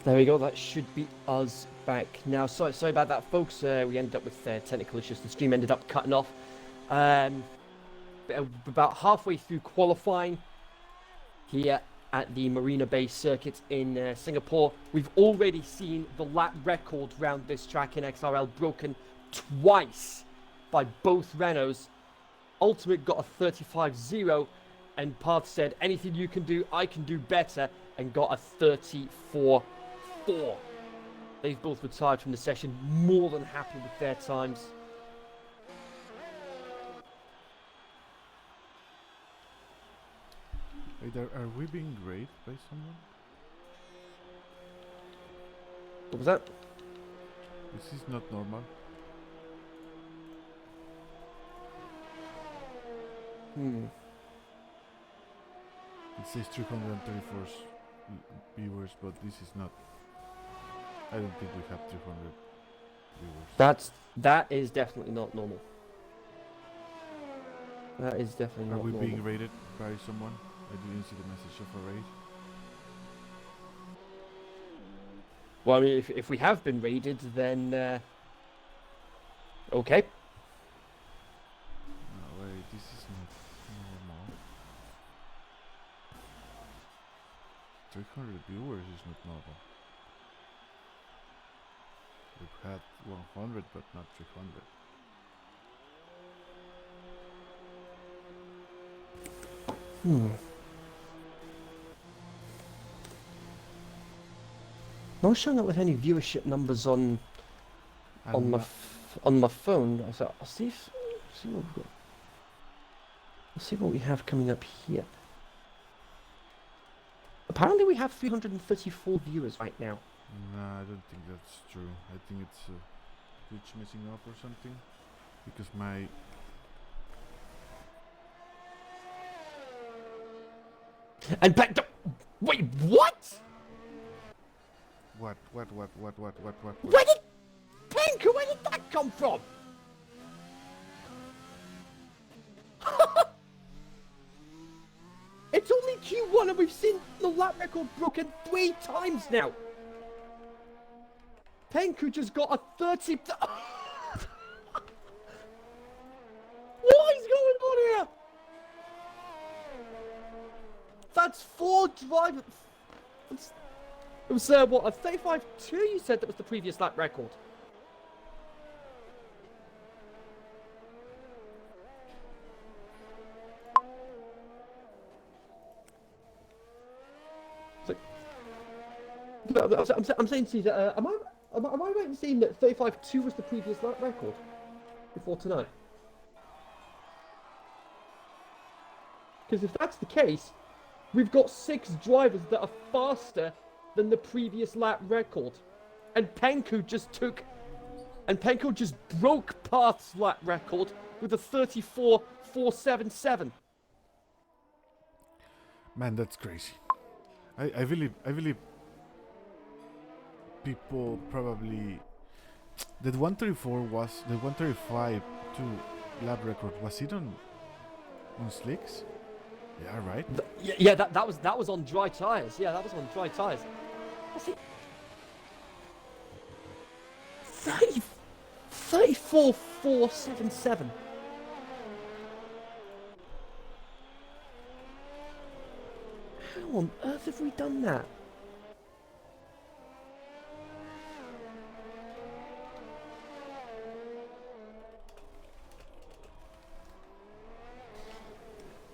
There we go. That should be us back now. Sorry about that, folks. We ended up with technical issues. The stream ended up cutting off. Um, about halfway through qualifying here at the Marina Bay Circuit in Singapore, we've already seen the lap record round this track in XRL broken twice by both Renaults. Ultimate got a 35.0, and Path said, anything you can do, I can do better, and got a 34.4. They've both retired from the session, more than happy with their times. Wait, are we being raided by someone? What was that? This is not normal. It says 334 viewers, but this is not. I don't think we have 300 viewers. That is definitely not normal. That is definitely not normal. Are we being raided by someone? I didn't see the message of a raid. Well, I mean, if we have been raided, then okay. No, wait, this is not normal. 300 viewers is not normal. We've had 100, but not 300. Not showing up with any viewership numbers on my phone. So I'll see what we've got. Let's see what we have coming up here. Apparently we have 334 viewers right now. Nah, I don't think that's true. I think it's Twitch messing up or something. Because my... And back to... Wait, what? What? Where did... Pinker, where did that come from? It's only Q1 and we've seen the lap record broken 3 times now. Penku just got a 30... What is going on here? That's 4 drivers. It was, what, a 35.2 you said that was the previous lap record? I'm saying, Caesar, am I right in saying that 35.2 was the previous lap record before tonight? Because if that's the case, we've got 6 drivers that are faster than the previous lap record, and Penku just broke Path's lap record with a 34.477. Man, that's crazy. I believe people probably... That 134 was... The 135 to lap record, was it on slicks? Yeah, right? Yeah, that was on dry tires. Yeah, that was on dry tires. I see. 34.477. How on earth have we done that?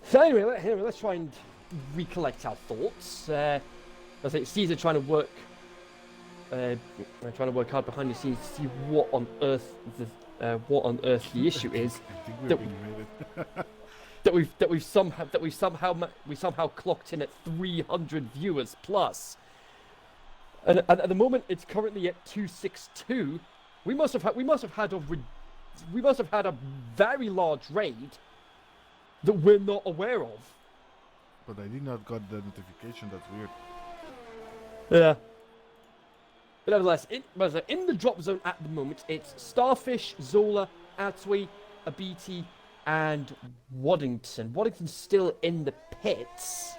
So anyway, let's try and recollect our thoughts. I think Caesar trying to work hard behind the scenes to see what on earth the issue is. that we've somehow clocked in at 300 viewers plus. And at the moment it's currently at 262. We must have had a very large raid that we're not aware of. But I did not got the notification, that's weird. Yeah. But nevertheless, in the drop zone at the moment, it's Starfish, Zola, Atwi, Abiti, and Waddington. Waddington's still in the pits.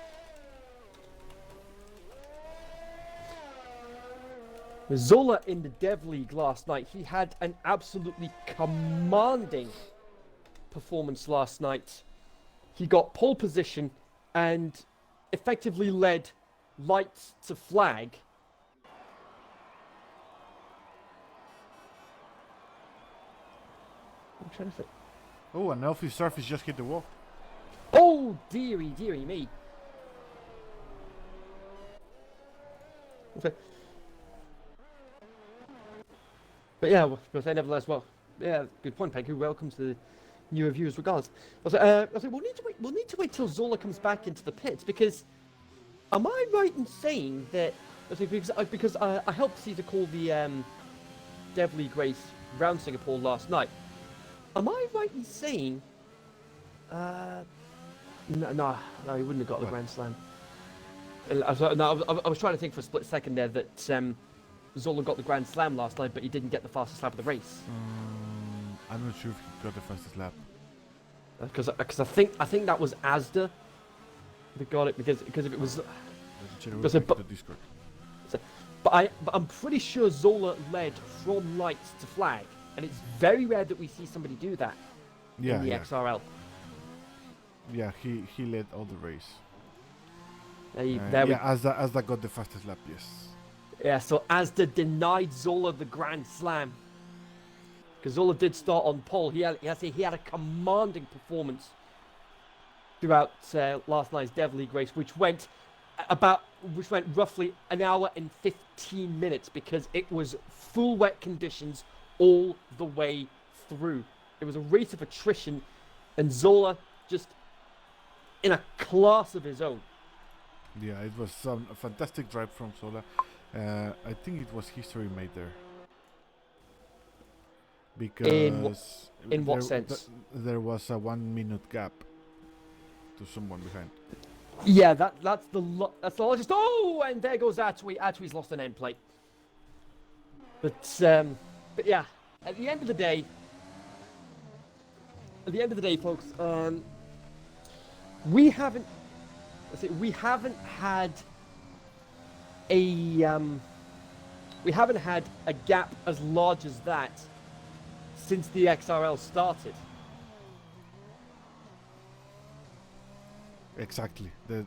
Zola in the Dev League last night, he had an absolutely commanding performance last night. He got pole position and effectively led lights to flag. I'm trying to think. Oh, an Elfie Surface just hit the wall. Oh, dearie, dearie me. Okay. But yeah, nevertheless, well, yeah, good point, Pegu. Welcome to the new reviewers, regardless. I was like, we'll need to wait till Zola comes back into the pits, because am I right in saying that? Because I helped Caesar call the Dev League race round Singapore last night. Am I right in saying? No, he wouldn't have got the Grand Slam. I was trying to think for a split second there that Zola got the Grand Slam last night, but he didn't get the fastest lap of the race. I'm not sure if he got the fastest lap. Because I think that was Asda that got it, because if it was. But I'm pretty sure Zola led from lights to flag, and it's very rare that we see somebody do that in the XRL. Yeah, he led all the race. Asda got the fastest lap, yes. Yeah, so Asda denied Zola the Grand Slam. Because Zola did start on pole. He had a commanding performance throughout last night's Dev League race, which went roughly an hour and 15 minutes, because it was full wet conditions all the way through. It was a race of attrition, and Zola just in a class of his own. Yeah, it was a fantastic drive from Zola. I think it was history made there. Because in what sense? There was a 1 minute gap to someone behind. Yeah, that's the largest. Oh, and there goes Atwi. Atwi's lost an end plate. But yeah, at the end of the day, folks, we haven't had a gap as large as that since the XRL started. Exactly. It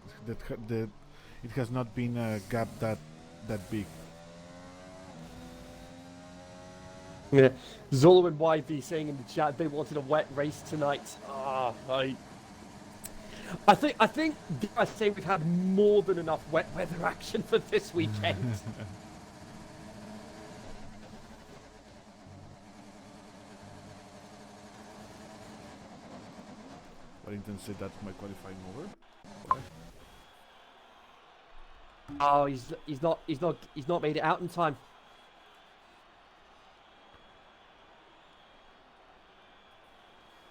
has not been a gap that big. Yeah, Zola and YV saying in the chat they wanted a wet race tonight. I think I say we've had more than enough wet weather action for this weekend. Wellington said that's my qualifying over. Oh, he's not made it out in time.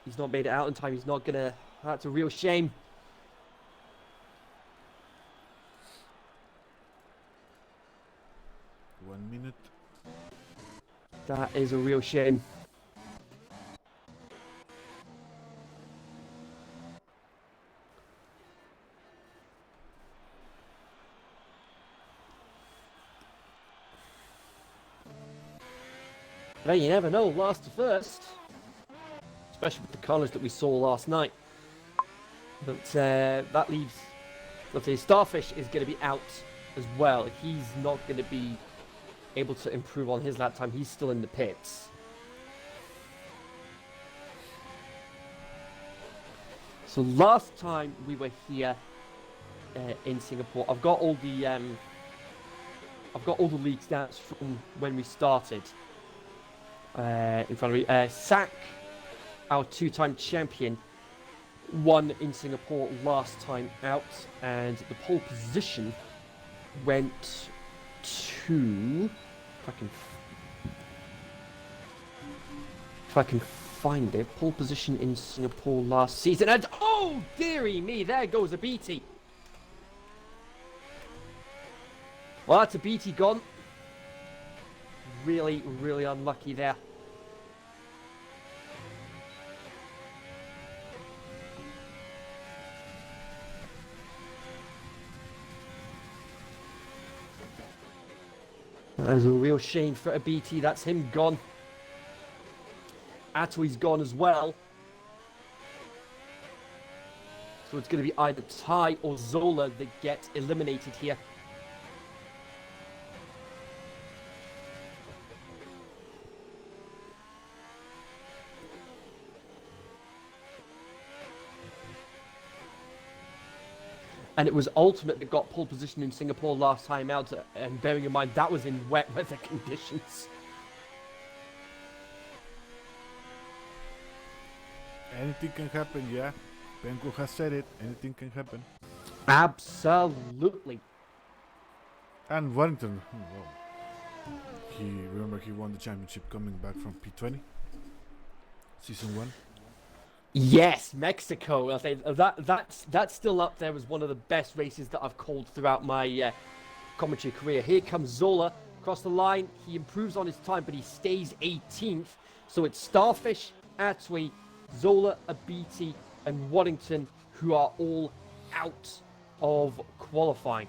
He's not made it out in time. He's not gonna. That's a real shame. One minute. That is a real shame. Well, you never know, last to first. Especially with the colours that we saw last night. But that leaves... Let's say Starfish is going to be out as well. He's not going to be able to improve on his lap time. He's still in the pits. So last time we were here in Singapore, I've got all the league stats from when we started. In front of me, Sak, our two-time champion, won in Singapore last time out, and the pole position went to, if I can find it, pole position in Singapore last season, and oh dearie me, there goes a BT. Well, that's a BT gone. Really, really unlucky there. That's a real shame for a BT. That's him gone. Atoi's gone as well. So it's going to be either Ty or Zola that get eliminated here. And it was Ultimate that got pole position in Singapore last time out, and bearing in mind that was in wet weather conditions. Anything can happen, yeah. Pengu has said it. Anything can happen. Absolutely. And Warrington, well, he won the championship coming back from P20, season 1. Yes, Mexico. I'll say that's still up there as one of the best races that I've called throughout my commentary career. Here comes Zola across the line. He improves on his time, but he stays 18th. So it's Starfish, Atwi, Zola, Abiti, and Waddington who are all out of qualifying.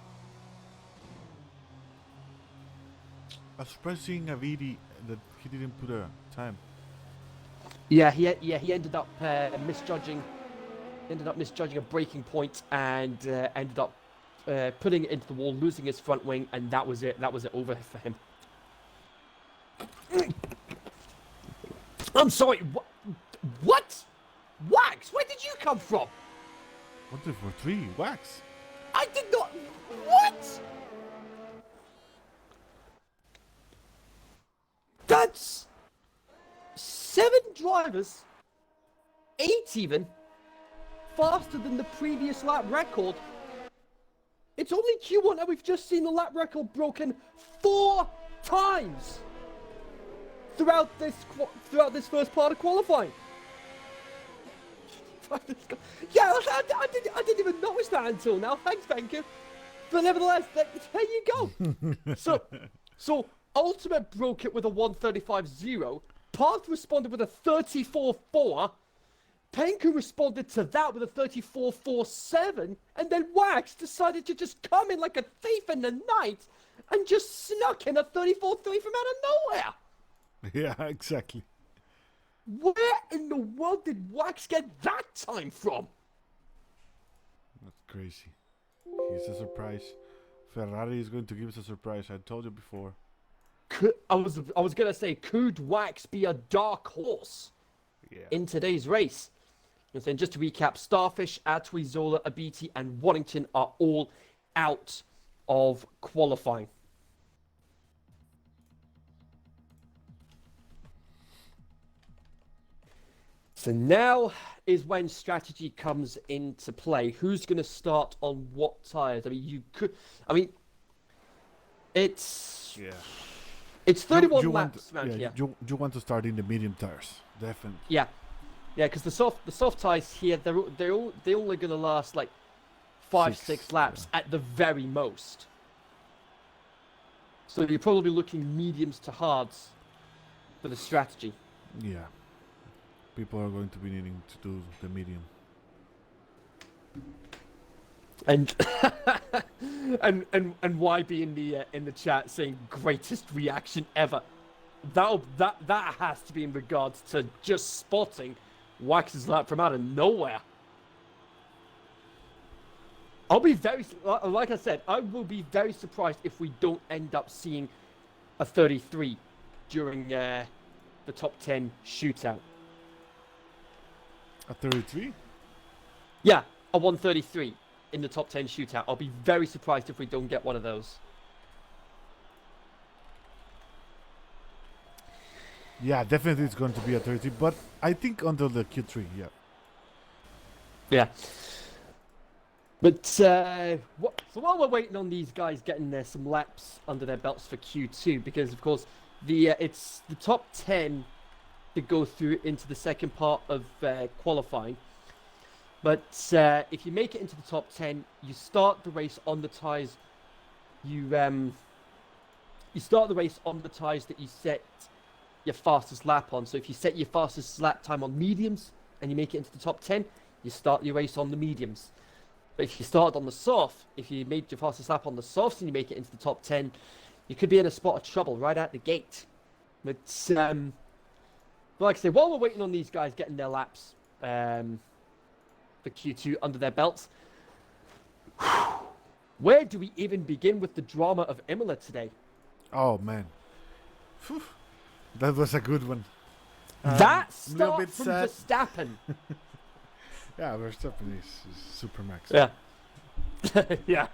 I was surprised seeing Avidi that he didn't put a time. Yeah, he ended up misjudging a braking point and ended up putting it into the wall, losing his front wing, and that was it. That was it over for him. I'm sorry. What? Wax? Where did you come from? 1-3, Wax. I did not. What? That's 7 drivers, 8 even, faster than the previous lap record. It's only Q1 and we've just seen the lap record broken 4 times throughout this first part of qualifying. Yeah, I didn't even notice that until now. Thanks, Benke. But nevertheless, there you go. So Ultimate broke it with a 1:35.0. Path responded with a 34.4. Penku responded to that with a 34.47. And then Wax decided to just come in like a thief in the night and just snuck in a 34.3 from out of nowhere. Yeah, exactly. Where in the world did Wax get that time from? That's crazy. He's a surprise. Ferrari is going to give us a surprise. I told you before. I was gonna say, could Wax be a dark horse in today's race? And then just to recap, Starfish, Atwi, Zola, Abiti, and Waddington are all out of qualifying. So now is when strategy comes into play. Who's going to start on what tires? It's 31 laps around here. You want to start in the medium tires, definitely. Yeah, because the soft tires here, they're only going to last like 5-6 laps at the very most. So you're probably looking mediums to hards for the strategy. Yeah, people are going to be needing to do the medium. And and YB in the chat saying greatest reaction ever. That has to be in regards to just spotting Wax's lap from out of nowhere. I'll be like I said, I will be very surprised if we don't end up seeing a 33 during the top 10 shootout. A 33? Yeah, a 133 in the top 10 shootout. I'll be very surprised if we don't get one of those. Yeah, definitely it's going to be a 33, but I think until the Q3, yeah. Yeah. But so while we're waiting on these guys getting some laps under their belts for Q2, because of course it's the top 10 to go through into the second part of qualifying. But if you make it into the top 10, you start the race on the tyres. You start the race on the tyres that you set your fastest lap on. So if you set your fastest lap time on mediums and you make it into the top 10, you start your race on the mediums. But if you start on the soft, if you made your fastest lap on the softs and you make it into the top 10, you could be in a spot of trouble right out the gate. But like I say, while we're waiting on these guys getting their laps for Q2 under their belts, where do we even begin with the drama of Imola today? Oh man, Phew. That was a good one. That little start bit from sad. Verstappen. Yeah, Verstappen is super max. Yeah. Yeah.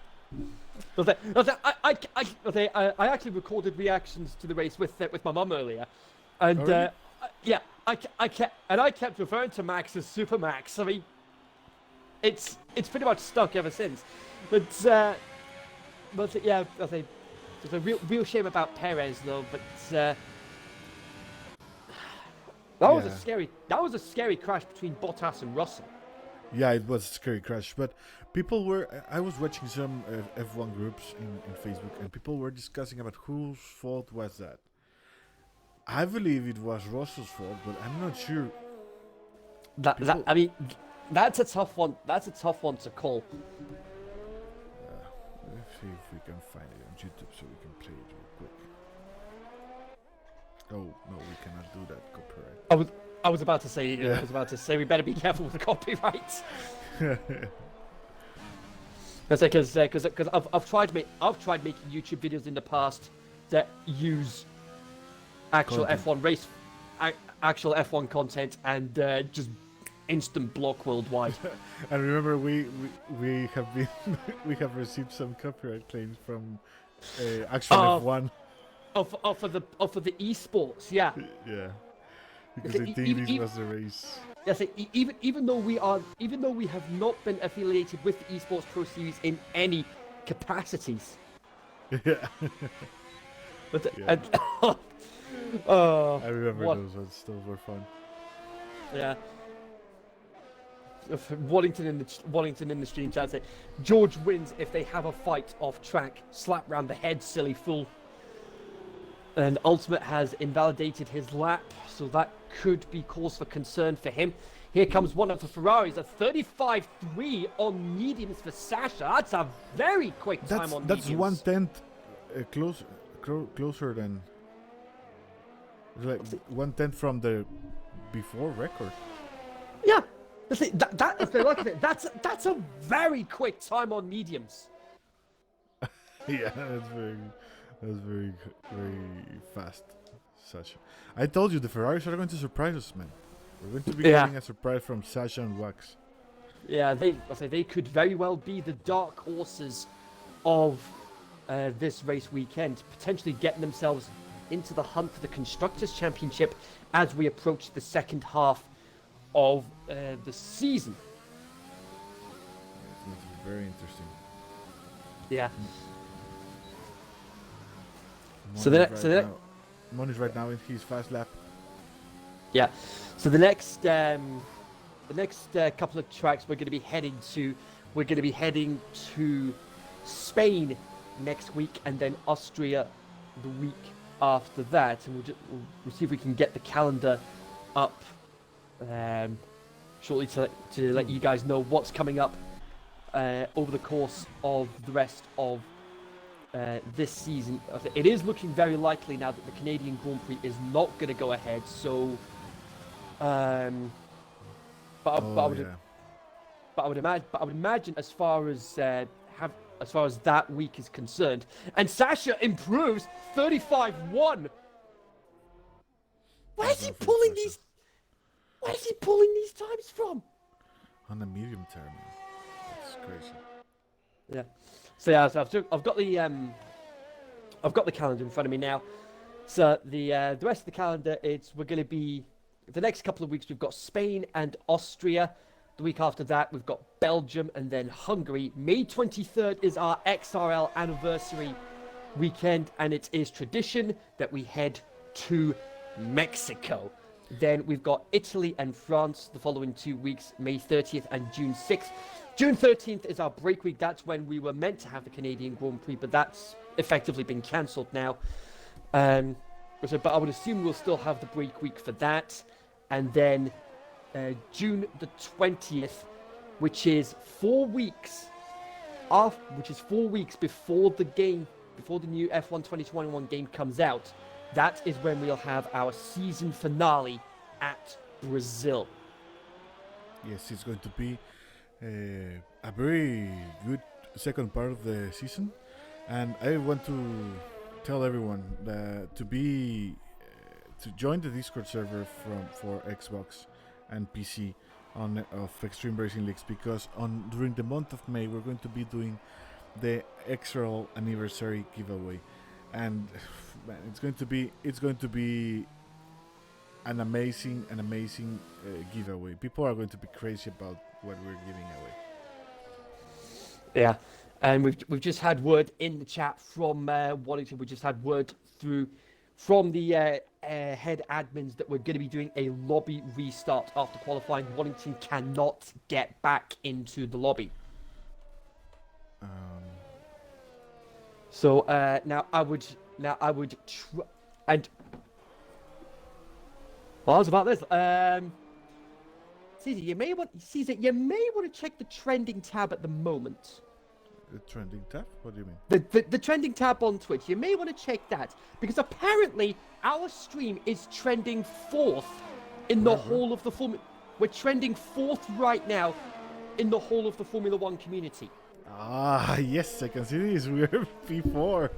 I actually recorded reactions to the race with my mum earlier, and Oh, really? yeah, I kept referring to Max as Super Max. I mean, it's pretty much stuck ever since. But yeah, it's a real shame about Perez though. But that was a scary crash between Bottas and Russell. Yeah, it was a scary crash, but people were. I was watching some F1 groups in Facebook, and people were discussing about whose fault was that. I believe it was Russell's fault, but I'm not sure. I mean, that's a tough one. That's a tough one to call. Let's see if we can find it on YouTube so we can play it real quick. Oh no, we cannot do that. Copyright. I was about to say. I was about to say we better be careful with the copyright. Because I've tried making YouTube videos in the past that use actual Content. actual F1 content and just instant block worldwide. And remember, we have been we have received some copyright claims from actual F1. For the esports, yeah. Yeah, because they think this was the race. Yes, even though we have not been affiliated with the esports pro series in any capacities. Yeah. But Yeah. I remember what? those ones. Those were fun. Yeah. Wallington in the stream chat say George wins if they have a fight off track. Slap round the head, silly fool. And Ultimate has invalidated his lap, so that could be cause for concern for him. Here comes one of the Ferraris, a 35.3 on mediums for Sasha. That's a very quick time on That's mediums. 1/10 closer than like 1/10 from the before record. Yeah, that's a very quick time on mediums. Yeah, that's very fast. Sasha, I told you the Ferraris are going to surprise us, man. We're going to be getting a surprise from Sasha and Wax. Yeah, they could very well be the dark horses of this race weekend, potentially getting themselves into the hunt for the Constructors' Championship as we approach the second half of the season. It's going to be very interesting. Yeah. Moni's right now in his fast lap. Yeah. So the next couple of tracks we're going to be heading to Spain next week, and then Austria the week after that, and we'll see if we can get the calendar up shortly to let you guys know what's coming up over the course of the rest of this season. It is looking very likely now that the Canadian Grand Prix is not going to go ahead. So, but I would imagine as far as that week is concerned, and Sasha improves 35-1. Where is he pulling these times from? On the medium term, man. That's crazy. Yeah. So yeah, I've got the calendar in front of me now. So the rest of the calendar, we're going to be the next couple of weeks. We've got Spain and Austria. The week after that, we've got Belgium and then Hungary. May 23rd is our XRL anniversary weekend, and it is tradition that we head to Mexico. Then we've got Italy and France the following 2 weeks, May 30th and June 6th. June 13th is our break week. That's when we were meant to have the Canadian Grand Prix, but that's effectively been cancelled now. But I would assume we'll still have the break week for that. And then June the 20th, which is 4 weeks before the game before the new F1 2021 game comes out, that is when we'll have our season finale at Brazil. Yes, it's going to be a very good second part of the season, and I want to tell everyone that to join the Discord server for Xbox and PC of Extreme Racing Leagues, because during the month of May we're going to be doing the XRL anniversary giveaway, and man, it's going to be an amazing giveaway. People are going to be crazy about what we're giving away. Yeah, and we've just had word in the chat from Wallington. We just had word through from the head admins that we're going to be doing a lobby restart after qualifying. Wallington cannot get back into the lobby. So now I would and well, I was about this. Caesar, you may want to check the trending tab at the moment. The trending tab? What do you mean? The trending tab on Twitch. You may want to check that, because apparently our stream is trending 4th in the whole of the Formula. We're trending 4th right now in the whole of the Formula 1 community. Ah, yes, I can see this. We're P4.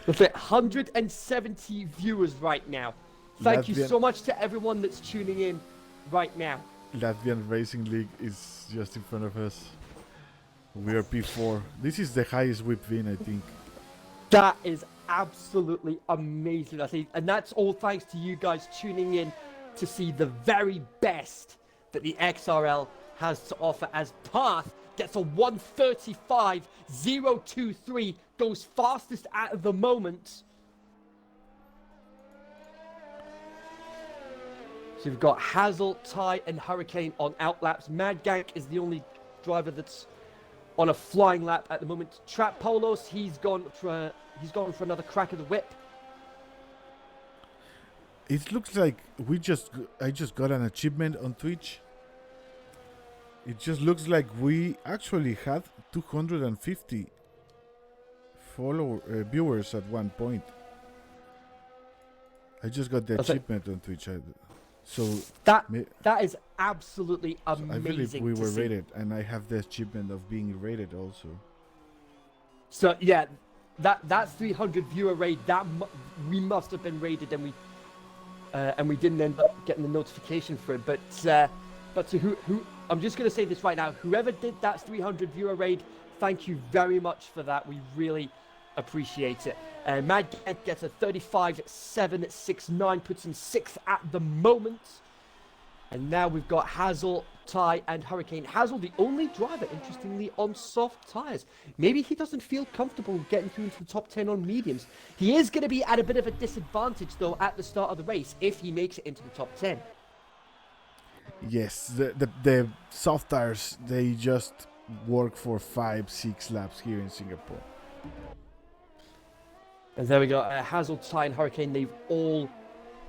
With 170 viewers right now. Thank you so much to everyone that's tuning in right now. Latvian Racing League is just in front of us. We are P4. This is the highest we've been, I think. That is absolutely amazing. And that's all thanks to you guys tuning in to see the very best that the XRL has to offer, as Path gets a 1:35.023, goes fastest at the moment. So we've got Hazel, Ty, and Hurricane on outlaps. Mad Gank is the only driver that's on a flying lap at the moment. Trap Polos, he's gone for another crack of the whip. It looks like I just got an achievement on Twitch. It just looks like we actually had 250 viewers at one point. I just got the achievement on Twitch. That is absolutely amazing. I believe we were rated, and I have the achievement of being rated also. So yeah, that's 300 viewer raid. We must have been rated, and we didn't end up getting the notification for it. But to who I'm just going to say this right now. Whoever did that 300 viewer raid, thank you very much for that. We really appreciate it. Mad Gank gets a 35.769, puts him 6th at the moment. And now we've got Hazel, Ty, and Hurricane. Hazel, the only driver, interestingly, on soft tyres. Maybe he doesn't feel comfortable getting through into the top 10 on mediums. He is going to be at a bit of a disadvantage, though, at the start of the race, if he makes it into the top 10. Yes, the soft tires, they just work for 5-6 laps here in Singapore. And there we go. Hazel, Ty, and Hurricane, they've all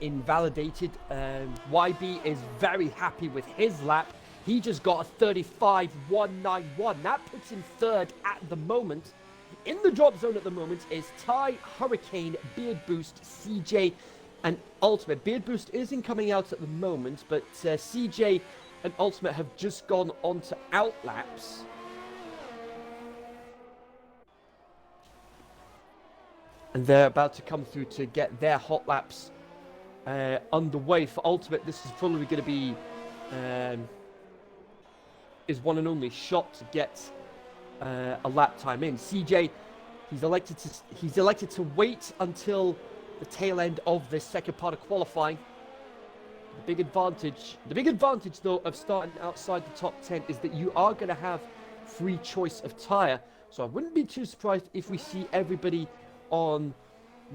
invalidated. YB is very happy with his lap. He just got a 35.191. That puts him 3rd at the moment. In the drop zone at the moment is Ty, Hurricane, Beard Boost, CJ, and Ultimate. Beard Boost isn't coming out at the moment, but CJ and Ultimate have just gone on to outlaps. And they're about to come through to get their hot laps underway. For Ultimate, this is probably going to be his one and only shot to get a lap time in. CJ, he's elected to wait until the tail end of this second part of qualifying. The big advantage though of starting outside the top 10 is that you are going to have free choice of tyre. So I wouldn't be too surprised if we see everybody on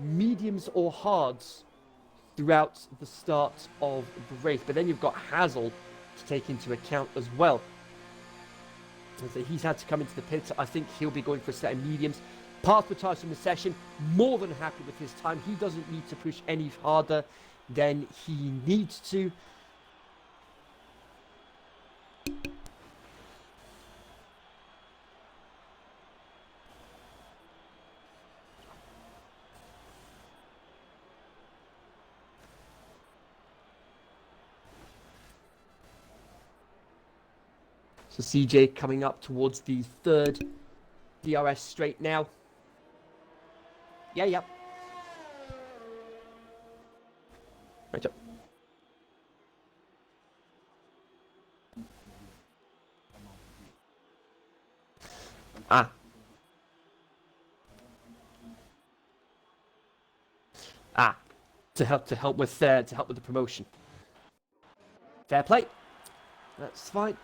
mediums or hards throughout the start of the race. But then you've got Hazel to take into account as well. So he's had to come into the pits. I think he'll be going for a set of mediums. Path retires from the session, more than happy with his time. He doesn't need to push any harder than he needs to. So CJ coming up towards the third DRS straight now. Yeah. Right up. To help with the promotion. Fair play. That's fine.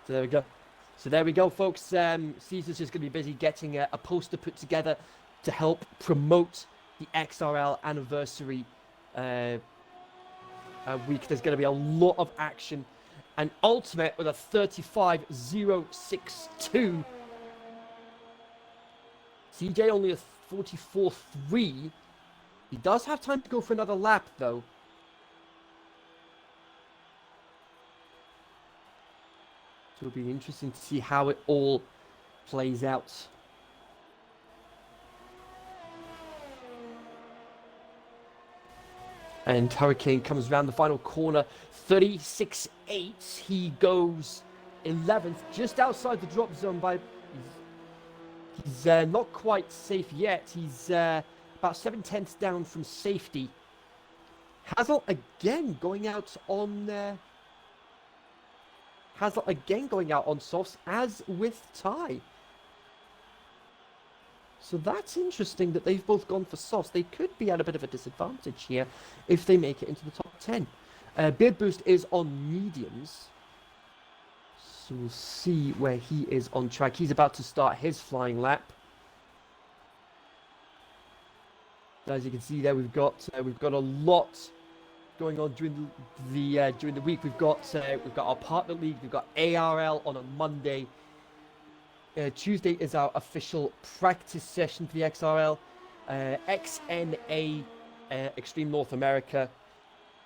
So there we go. So there we go, folks. Caesar's just going to be busy getting a poster put together to help promote the XRL anniversary week. There's going to be a lot of action. And Ultimate with a 35.062. CJ only a 44.3. He does have time to go for another lap, though. So it'll be interesting to see how it all plays out. And Hurricane comes around the final corner, 36.8. He goes 11th, just outside the drop zone. He's not quite safe yet. He's about 7/10 down from safety. Hazel again going out on softs, as with Ty. So that's interesting that they've both gone for softs. They could be at a bit of a disadvantage here if they make it into the top 10. Beard Boost is on mediums. So we'll see where he is on track. He's about to start his flying lap. As you can see there, we've got a lot going on during the week. We've got our partner league. We've got ARL on a Monday. Tuesday is our official practice session for the XRL. XNA Extreme North America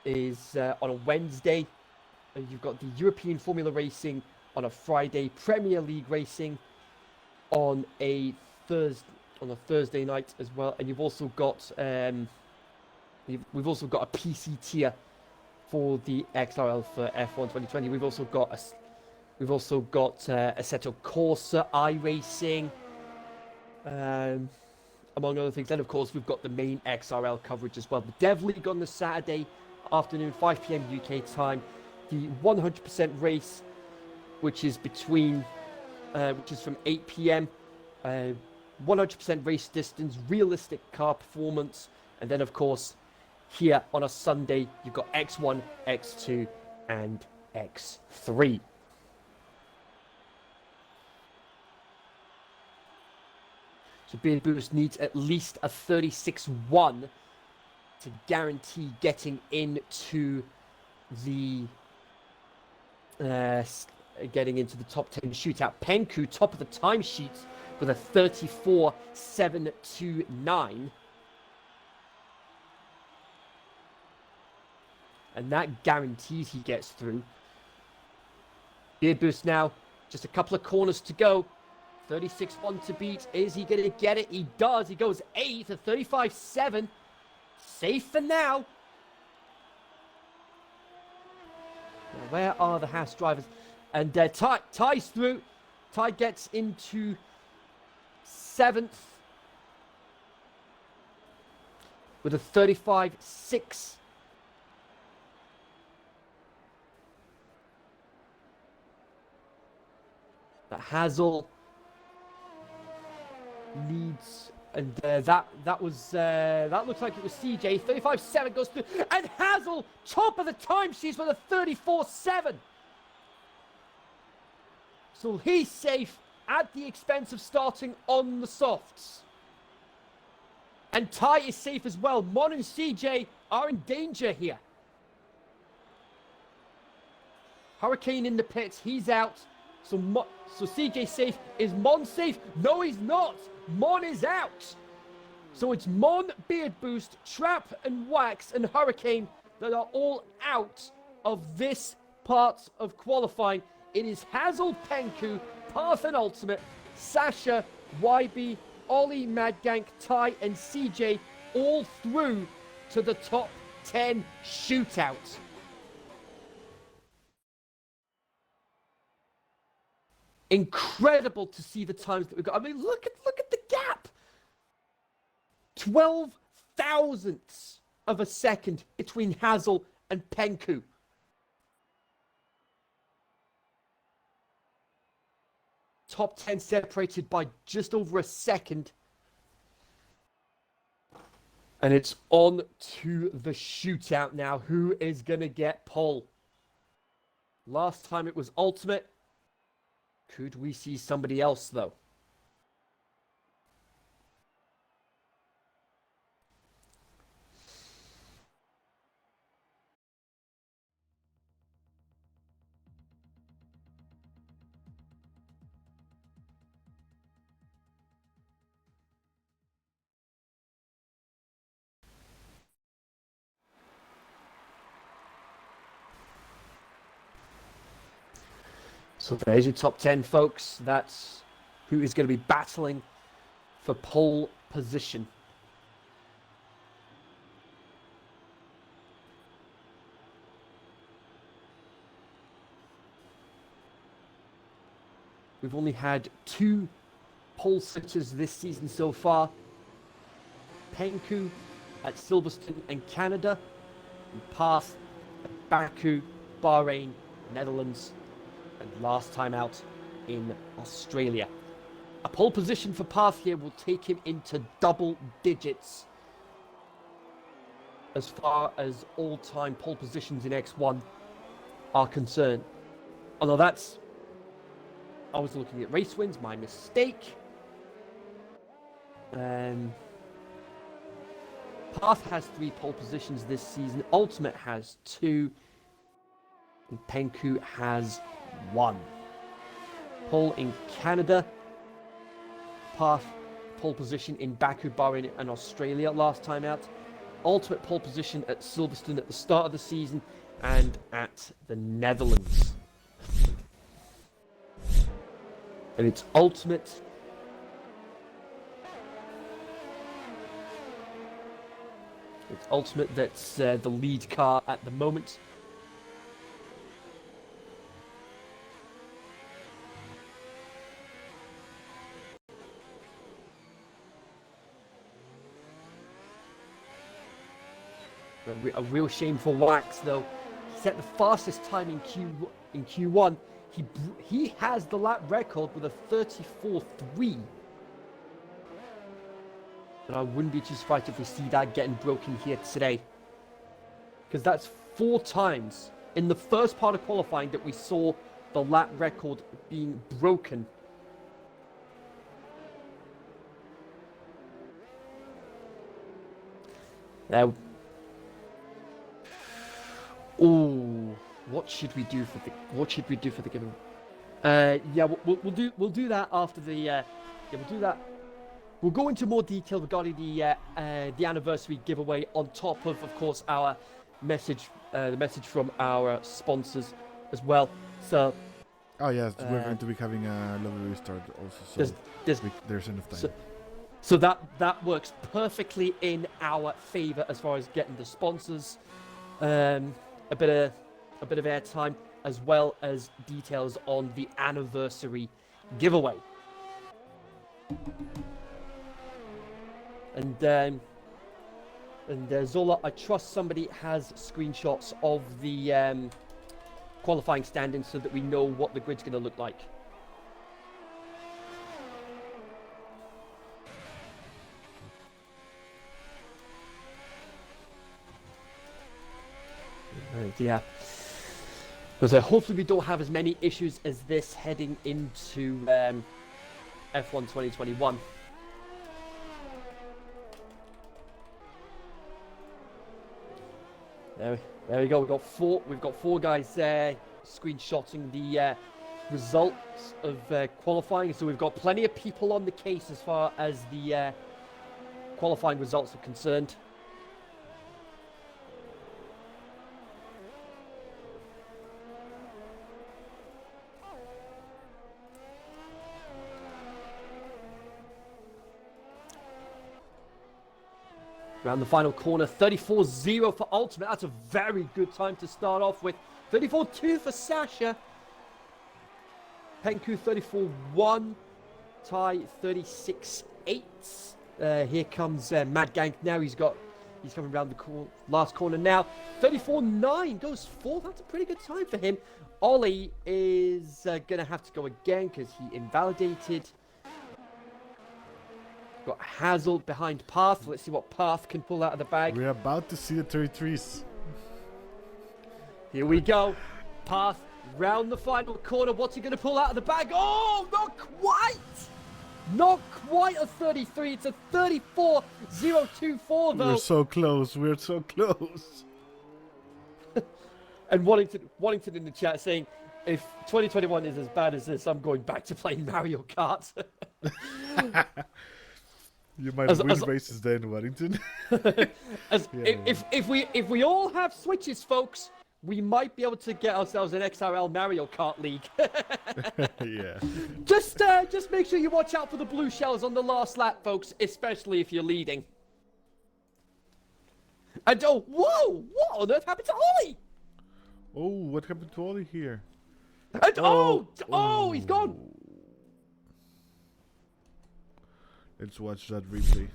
is on a Wednesday. You've got the European Formula Racing on a Friday. Premier League Racing on a Thursday night as well. And you've also got we've also got a PC tier for the XRL for F1 2020. We've also got Assetto Corsa iRacing, among other things. And of course, we've got the main XRL coverage as well. The Dev League on the Saturday afternoon, 5 p.m. UK time. The 100% race, which is from 8 p.m. 100% race distance, realistic car performance, and then of course, here on a Sunday, you've got X1, X2, and X3. So Beard Boost needs at least a 36.1 to guarantee getting into the top 10 shootout. Penku top of the timesheets with a 34.729. And that guarantees he gets through. Beard Boost now, just a couple of corners to go. 36.1 to beat. Is he going to get it? He does. He goes 8th at 35.7. Safe for now. Now, where are the Haas drivers? And Ty's through. Ty gets into 7th with a 35.6. That Hazel leads, and that looks like it was CJ. 35.7 goes through, and Hazel top of the timesheets with a 34.7. So he's safe at the expense of starting on the softs. And Ty is safe as well. Mon and CJ are in danger here. Hurricane in the pits. He's out. So CJ safe. Is Mon safe? No, he's not. Mon is out. So it's Mon, Beard Boost, Trap and Wax and Hurricane that are all out of this part of qualifying. It is Hazel, Penku, Path and Ultimate, Sasha, YB, Ollie, Madgank, Ty and CJ all through to the top 10 shootout. incredible to see the times that we've got. I mean, look at the gap. 12 thousandths of a second between Hazel and Penku. Top 10 separated by just over a second. And it's on to the shootout now. Who is going to get pole? Last time it was Ultimate. Could we see somebody else, though? So there's your top 10, folks. That's who is going to be battling for pole position. We've only had 2 pole sitters this season so far. Penku at Silverstone and Canada, and Path at Baku, Bahrain, Netherlands, and last time out in Australia. A pole position for Path here will take him into double digits as far as all-time pole positions in X1 are concerned. Although that's... I was looking at race wins, my mistake. Path has 3 pole positions this season. Ultimate has 2. And Penku has 1. Pole in Canada. Path pole position in Baku, Bahrain and Australia last time out. Ultimate pole position at Silverstone at the start of the season and at the Netherlands. And it's Ultimate. It's Ultimate that's the lead car at the moment. A real shame for Wax, though. He set the fastest time in Q1. He has the lap record with a 34.3. And I wouldn't be too surprised if we see that getting broken here today. Because that's 4 times in the first part of qualifying that we saw the lap record being broken. Now, what should we do for the giveaway? Yeah, we'll do that after the yeah, we'll do that. We'll go into more detail regarding the anniversary giveaway on top of course our message, the message from our sponsors as well. So. Oh yes, we're going to be having a lovely restart also. So there's enough time. So that works perfectly in our favor as far as getting the sponsors a bit of airtime, as well as details on the anniversary giveaway. And Zola, I trust somebody has screenshots of the qualifying standings so that we know what the grid's going to look like. Yeah. Because hopefully we don't have as many issues as this heading into F1 2021. There we go. We've got four guys screenshotting the results of qualifying. So we've got plenty of people on the case as far as the qualifying results are concerned. Around the final corner, 34.0 for Ultimate. That's a very good time to start off with. 34.2 for Sasha. Penku 34-1. Tai 36-8. Here comes Mad Gang now. He's coming around the last corner now. 34-9 goes fourth. That's a pretty good time for him. Ollie is going to have to go again because he invalidated. Got Hazel behind Path. Let's see what Path can pull out of the bag. We're about to see the 33s. Here we go. Path round the final corner. What's he going to pull out of the bag? Oh, not quite. Not quite a 33. It's a 34-024 though. We're so close. We're so close. And Wallington in the chat saying, if 2021 is as bad as this, I'm going back to playing Mario Kart. You might win races then, Warrington. If we all have Switches, folks, we might be able to get ourselves an XRL Mario Kart League. Yeah. Just make sure you watch out for the blue shells on the last lap, folks, especially if you're leading. And oh, whoa! What on earth happened to Ollie? Oh, what happened to Ollie here? And he's gone. Let's watch that replay.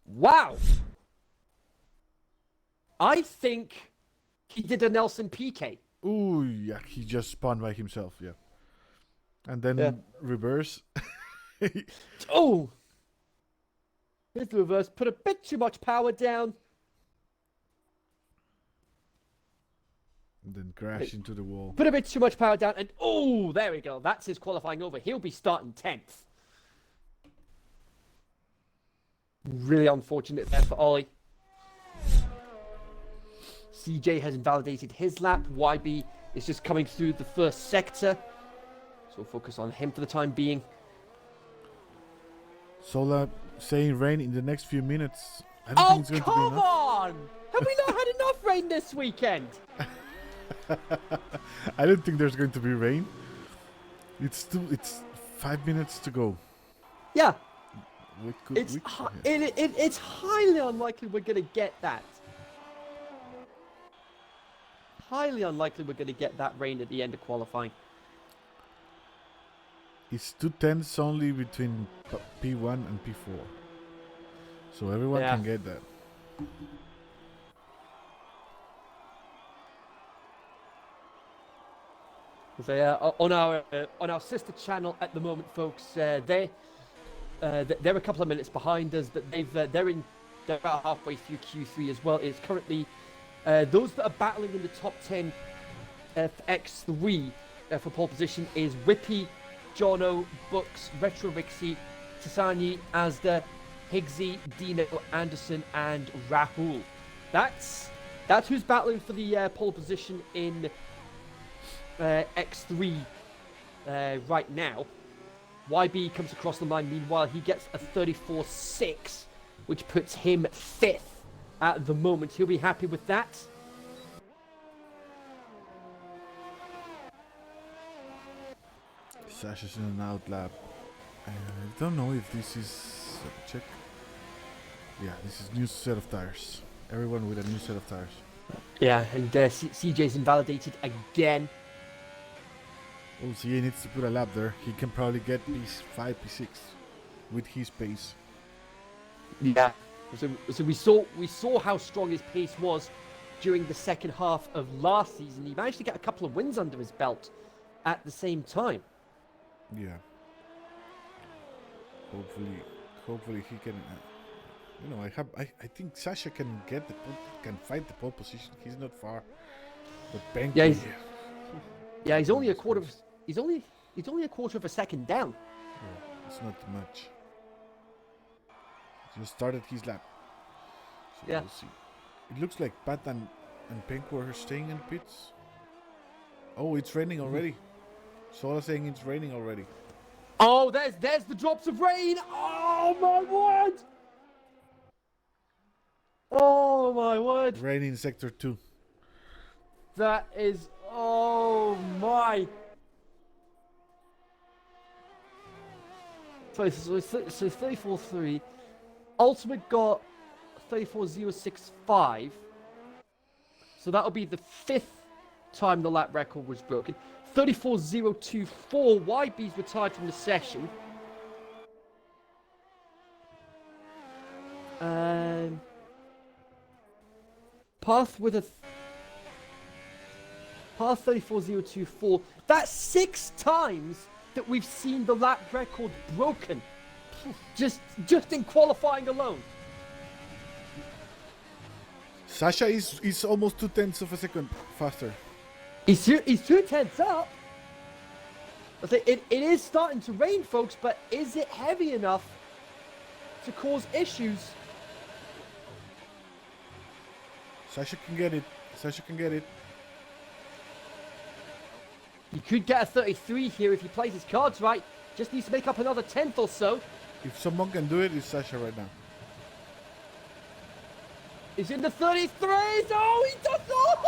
Wow. I think he did a Nelson PK. Ooh, yeah, he just spun by himself, yeah. And then reverse. Oh! Here's the reverse. Put a bit too much power down. And then crash into the wall. Put a bit too much power down. And oh, there we go. That's his qualifying over. He'll be starting 10th. Really unfortunate there for Ollie. CJ has invalidated his lap. YB is just coming through the first sector. So we'll focus on him for the time being. Sola saying rain in the next few minutes. I don't think it's going to be enough. Come on! Have we not had enough rain this weekend? I don't think there's going to be rain. It's 5 minutes to go. Yeah. It's highly unlikely we're going to get that. Highly unlikely we're going to get that rain at the end of qualifying. It's 2 tenths only between P1 and P4. So everyone can get that. On our sister channel at the moment, folks, they're a couple of minutes behind us, but they're about halfway through Q3 as well. It's currently those that are battling in the top 10 for X3 for pole position is Whippy, Jono, Books, Retro Rixie, Tasani, Asda, Higgsy, Dino, Anderson, and Rahul. That's who's battling for the pole position in X3 right now. YB comes across the line. Meanwhile, he gets a 34.6, which puts him 5th at the moment. He'll be happy with that. Sasha's in an out lap. I don't know if this is... check. Yeah, this is new set of tires. Everyone with a new set of tires. Yeah, and CJ's invalidated again. Oh, CJ needs to put a lap there. He can probably get P5, P6 with his pace. Yeah. So we saw how strong his pace was during the second half of last season. He managed to get a couple of wins under his belt at the same time. Yeah. Hopefully he can. I think Sasha can fight the pole position. He's not far. But Benko, yeah, he's only a quarter of a second down. Yeah, it's not much. He just started his lap. So we'll see. It looks like Pat and Penko are staying in the pits. Oh, it's raining already. Sola saying it's raining already. Oh, there's the drops of rain. Oh my word! Oh my word! Rain in sector 2. That is, oh my! So 34.3. Ultimate got 34.065. So that'll be the 5th time the lap record was broken. 34.024. YB's retired from the session. Path with a Path 34.024. That's 6 times that we've seen the lap record broken. Just in qualifying alone. Sasha is almost 0.2 of a second faster. He's 2/10 up. I think it is starting to rain, folks, but is it heavy enough to cause issues? Sasha can get it. Sasha can get it. He could get a 33 here if he plays his cards right. Just needs to make up another 10th or so. If someone can do it, it's Sasha right now. He's in the 33s. Oh, he does not.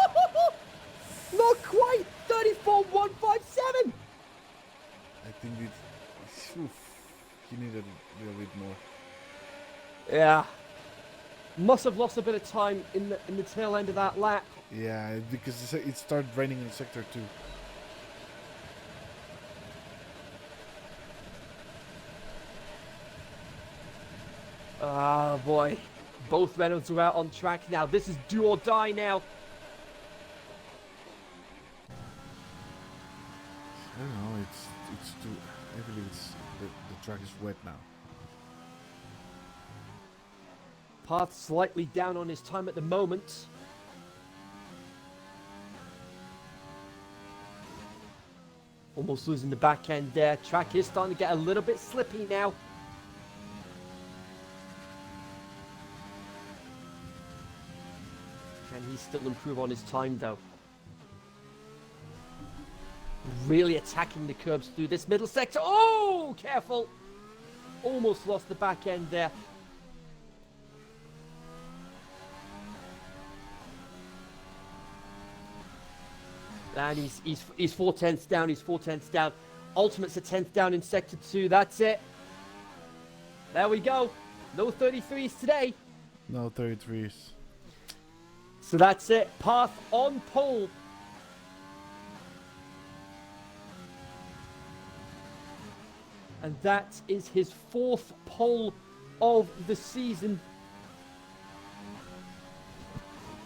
Not quite. 34.157. I think he needed a little bit more. Yeah. Must have lost a bit of time in the tail end of that lap. Yeah, because it started raining in sector 2. Ah, boy. Both Reynolds are out on track now. This is do or die now. I don't know, it's too... I believe the track is wet now. Path slightly down on his time at the moment. Almost losing the back end there. Track is starting to get a little bit slippy now. Can he still improve on his time though? Really attacking the curbs through this middle sector. Oh, careful. Almost lost the back end there. And he's 4/10 down. He's 4/10 down. Ultimate's a 10th down in sector 2. That's it. There we go. No 33s today. No 33s. So that's it. Path on pole. And that is his 4th pole of the season.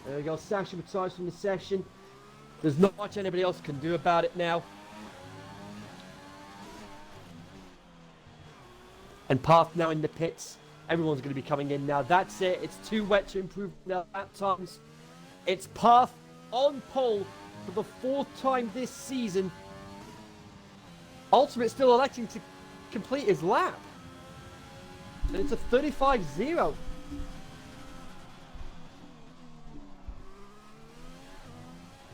There we go. Sasha retires from the session. There's not much anybody else can do about it now. And Path now in the pits. Everyone's going to be coming in now. That's it. It's too wet to improve now at times. It's Path on pole for the 4th time this season. Ultimate still electing to complete his lap. And it's a 35-0.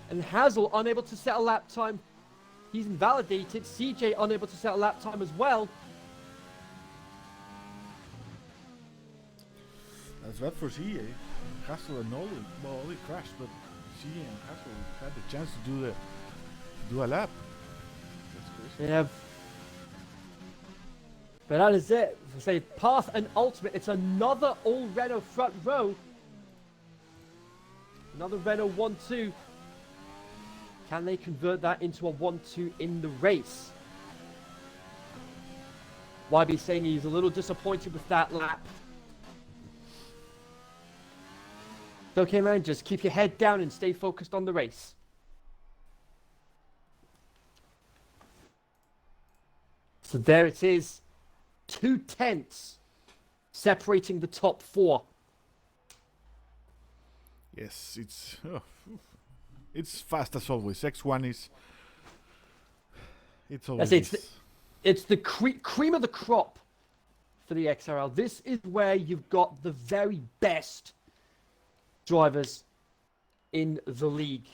And Hazel unable to set a lap time. He's invalidated. CJ unable to set a lap time as well. That's bad for CA. Hassel and Nolan, well, only crashed, but CA and Hassel had the chance to do a lap. That's crazy. Yeah. But that is it. Say Path and Ultimate. It's another all Renault front row. Another Renault 1-2. Can they convert that into a 1-2 in the race? YB saying he's a little disappointed with that lap. It's okay, man. Just keep your head down and stay focused on the race. So there it is. 2/10 separating the top 4. Yes, it's fast as always. X1 is... It's always... It's the cream of the crop for the XRL. This is where you've got the very best drivers in the league.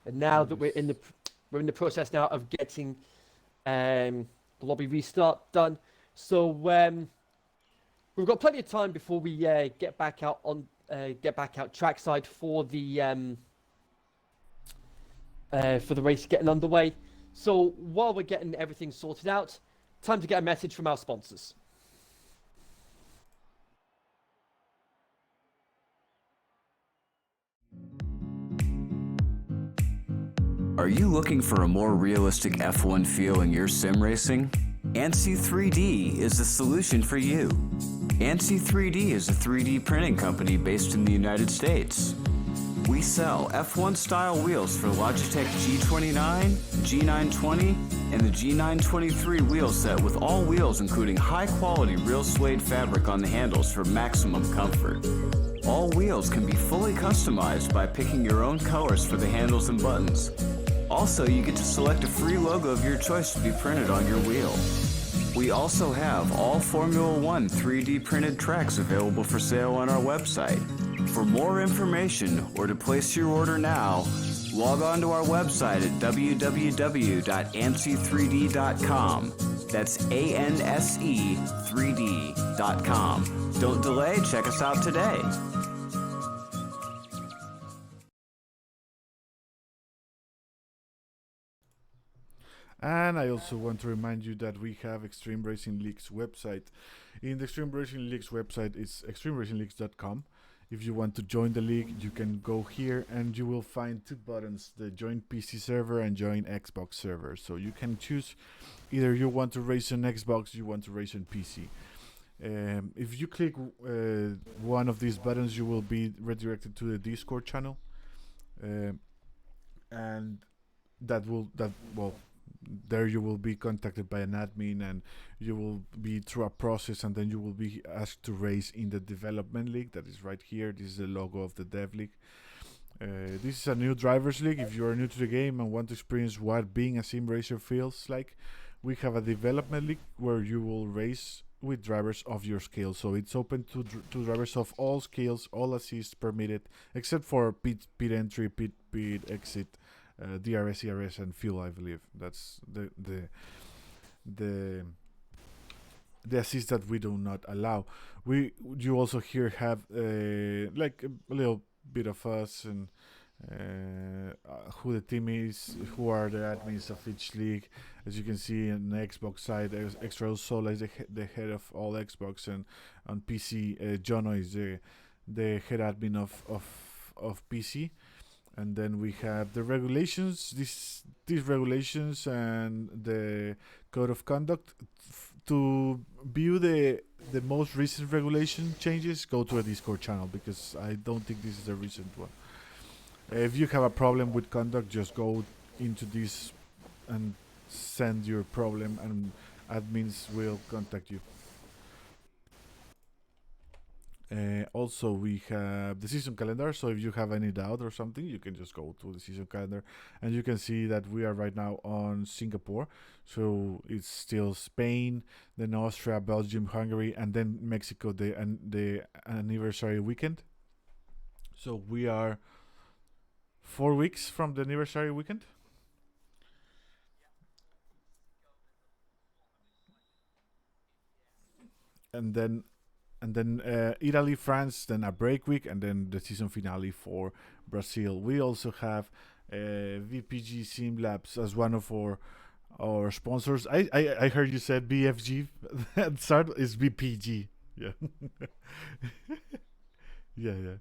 And now that we're in the process now of getting the lobby restart done. So we've got plenty of time before we get back out trackside for the race getting underway. So while we're getting everything sorted out, time to get a message from our sponsors. Are you looking for a more realistic F1 feel in your sim racing? ANSI 3D is the solution for you. ANSI 3D is a 3D printing company based in the United States. We sell F1 style wheels for Logitech G29, G920, and the G923 wheel set with all wheels including high quality real suede fabric on the handles for maximum comfort. All wheels can be fully customized by picking your own colors for the handles and buttons. Also, you get to select a free logo of your choice to be printed on your wheel. We also have all Formula One 3D printed tracks available for sale on our website. For more information or to place your order now, log on to our website at www.ansi3d.com. That's ANSE3D.com. Don't delay, check us out today. And I also want to remind you that we have Extreme Racing League's website. In the Extreme Racing League's website, it's extremeracingligs.com. If you want to join the league, you can go here and you will find two buttons, the join PC server and join Xbox server. So you can choose either you want to race on Xbox, you want to race on PC. If you click one of these buttons, you will be redirected to the Discord channel. And there you will be contacted by an admin and you will be through a process, and then you will be asked to race in the development league that is right here. This is the logo of the dev league. This is a new drivers league. If you are new to the game and want to experience what being a sim racer feels like, we have a development league where you will race with drivers of your scale. So it's open to drivers of all scales, all assists permitted, except for pit entry, pit exit, DRS, ERS, and fuel. I believe that's the assist that we do not allow. You also here have like a little bit of us and who the team is, who are the admins of each league. As you can see on the Xbox side, there's Extra Sola is the head of all Xbox, and on PC, Jono is the head admin of PC. And then we have the regulations, these regulations and the code of conduct. To view the most recent regulation changes, go to a Discord channel, because I don't think this is a recent one. If you have a problem with conduct, just go into this and send your problem, and admins will contact you. Also, we have the season calendar, so if you have any doubt or something, you can just go to the season calendar, and you can see that we are right now on Singapore. So it's still Spain, then Austria, Belgium, Hungary, and then Mexico, the anniversary weekend. So we are 4 weeks from the anniversary weekend. And then Italy, France, then a break week, and then the season finale for Brazil. We also have VPG Sim Labs as one of our sponsors. I heard you said BFG. That start is VPG. Yeah. yeah.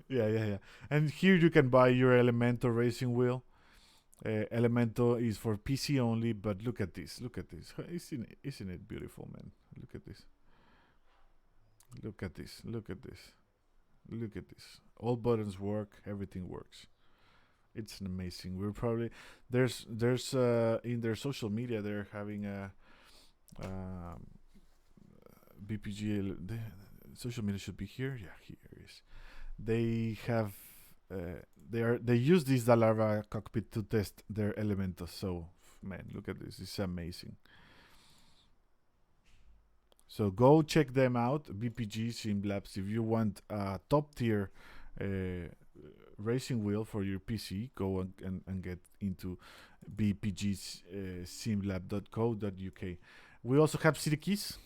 Yeah. And here you can buy your Elemento racing wheel. Elemento is for PC only, but look at this. Isn't it beautiful, man? Look at this. Look at this. All buttons work. Everything works. It's amazing. We're probably there's in their social media they're having a BPG. The social media should be here. Yeah, here it is. They have they use this Dalara cockpit to test their Elementos. So man, look at this. It's amazing. So go check them out, BPG Sim Labs. If you want a top tier racing wheel for your PC, go and get into bpgsimlab.co.uk. We also have City Keys.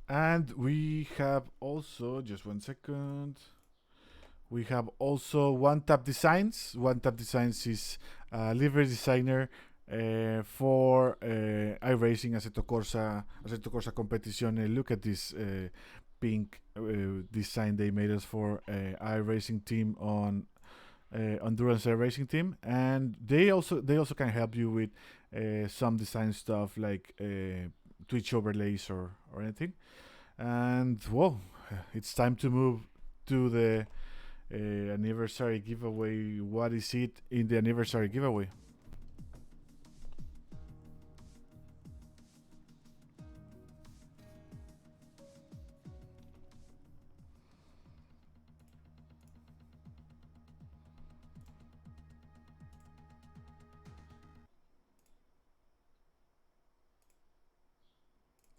And we have also, just 1 second. We have also One Tap Designs. One Tap Designs is a livery designer for iRacing Assetto Corsa competition. Look at this pink design they made us for iRacing team on endurance racing team, and they also can help you with some design stuff like Twitch overlays or anything. And well, it's time to move to the anniversary giveaway. What is it in the anniversary giveaway?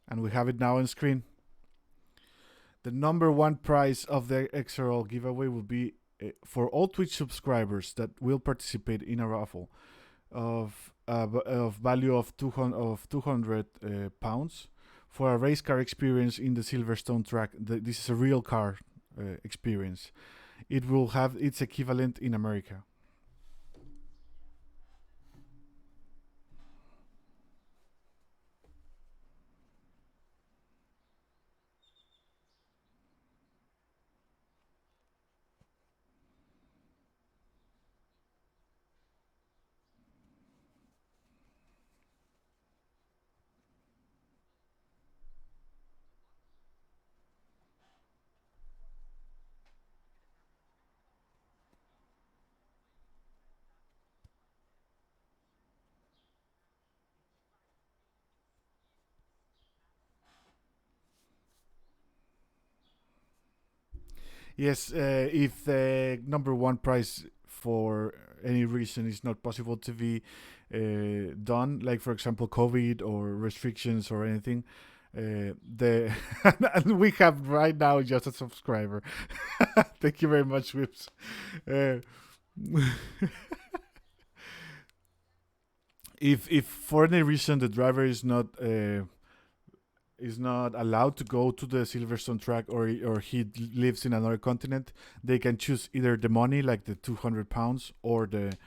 And we have it now on screen. The number one prize of the XRL giveaway will be for all Twitch subscribers that will participate in a raffle of value of 200 pounds for a race car experience in the Silverstone track. This is a real car experience. It will have its equivalent in America. Yes, if the number one prize for any reason is not possible to be done, like for example COVID or restrictions or anything, the and we have right now just a subscriber. Thank you very much, Whips. Uh, if for any reason the driver is not allowed to go to the Silverstone track, or he lives in another continent, they can choose either the money, like the 200 pounds, or the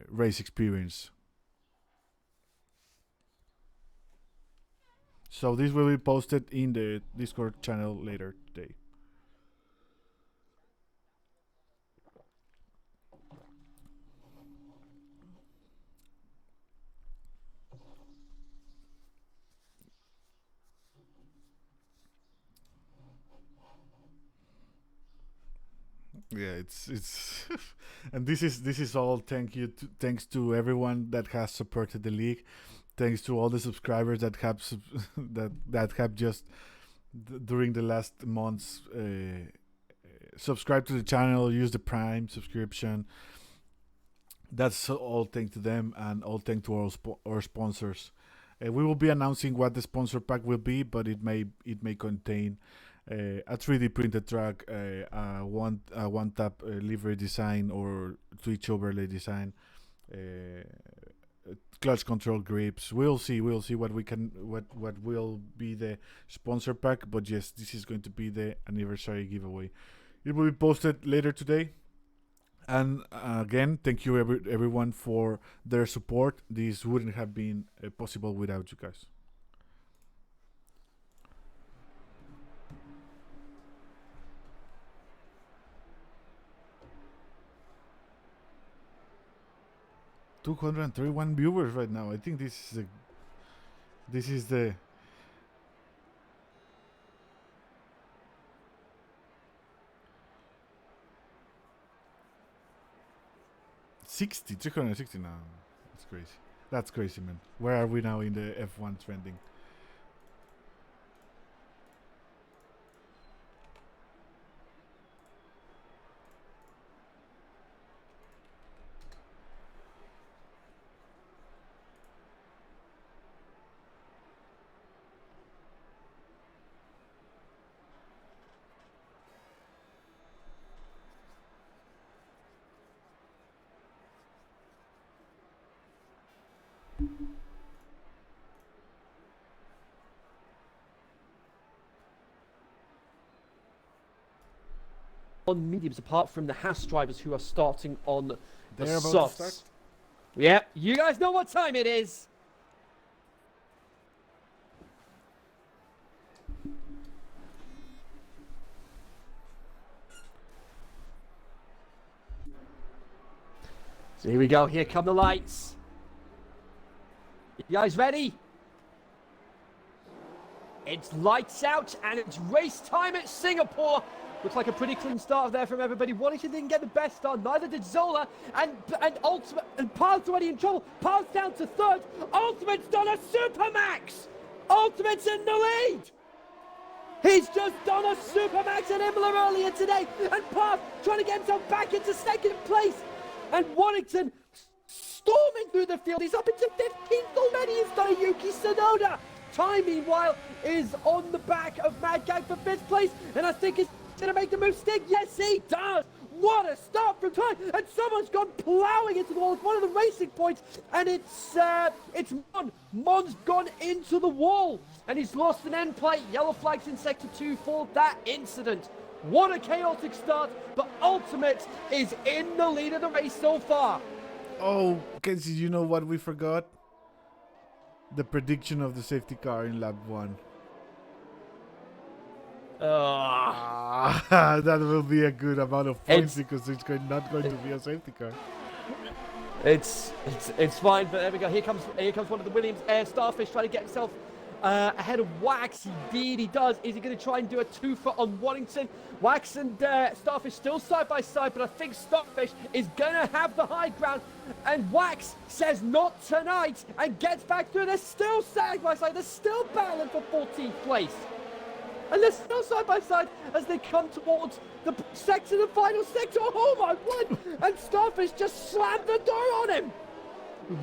race experience. So this will be posted in the Discord channel later today. Yeah, it's and this is all thanks to everyone that has supported the league. Thanks to all the subscribers that have that have just during the last months subscribed to the channel, use the Prime subscription. That's all thanks to them, and all thanks to our sponsors. We will be announcing what the sponsor pack will be, but it may contain a 3D printed track, one tap livery design or Twitch overlay design, clutch control grips. We'll see what will be the sponsor pack. But yes, this is going to be the anniversary giveaway. It will be posted later today. And again, thank you everyone for their support. This wouldn't have been possible without you guys. $231 viewers right now. I think this is the 360 now. That's crazy. That's crazy, man. Where are we now in the F1 trending? on mediums, apart from the Haas drivers who are starting on the They're about to softs. start. Yeah, you guys know what time it is. So here we go. Here come the lights. You guys ready? It's lights out and it's race time at Singapore. Looks like a pretty clean start there from everybody. Waddington didn't get the best start, neither did Zola. And Ultimate and Par's already in trouble. Par's down to third. Ultimate's done a Supermax. Ultimate's in the lead. He's just done a Supermax at Imola earlier today. And Par trying to get himself back into second place. And Waddington storming through the field. He's up into 15th already. He's done a Yuki Tsunoda. Time, meanwhile, is on the back of Mad Gang for 5th place. And I think he's going to make the move stick. Yes, he does. What a start from time. And someone's gone plowing into the wall. It's one of the racing points. And it's Mon. Mon's gone into the wall. And he's lost an end plate. Yellow flags in Sector 2 for that incident. What a chaotic start. But Ultimate is in the lead of the race so far. Oh, Kenzie, you know what we forgot? The prediction of the safety car in lap 1. That will be a good amount of points because it's not going to be a safety car. It's fine, but there we go. Here comes one of the Williams Starfish trying to get himself ahead of Wax. He does. Is he going to try and do a 2-foot on Waddington? Wax and Starfish still side by side, but I think Starfish is going to have the high ground. And Wax says not tonight and gets back through. They're still side by side. They're still battling for 14th place. And they're still side by side as they come towards the sector, the final sector. Oh my word! And Starfish just slammed the door on him.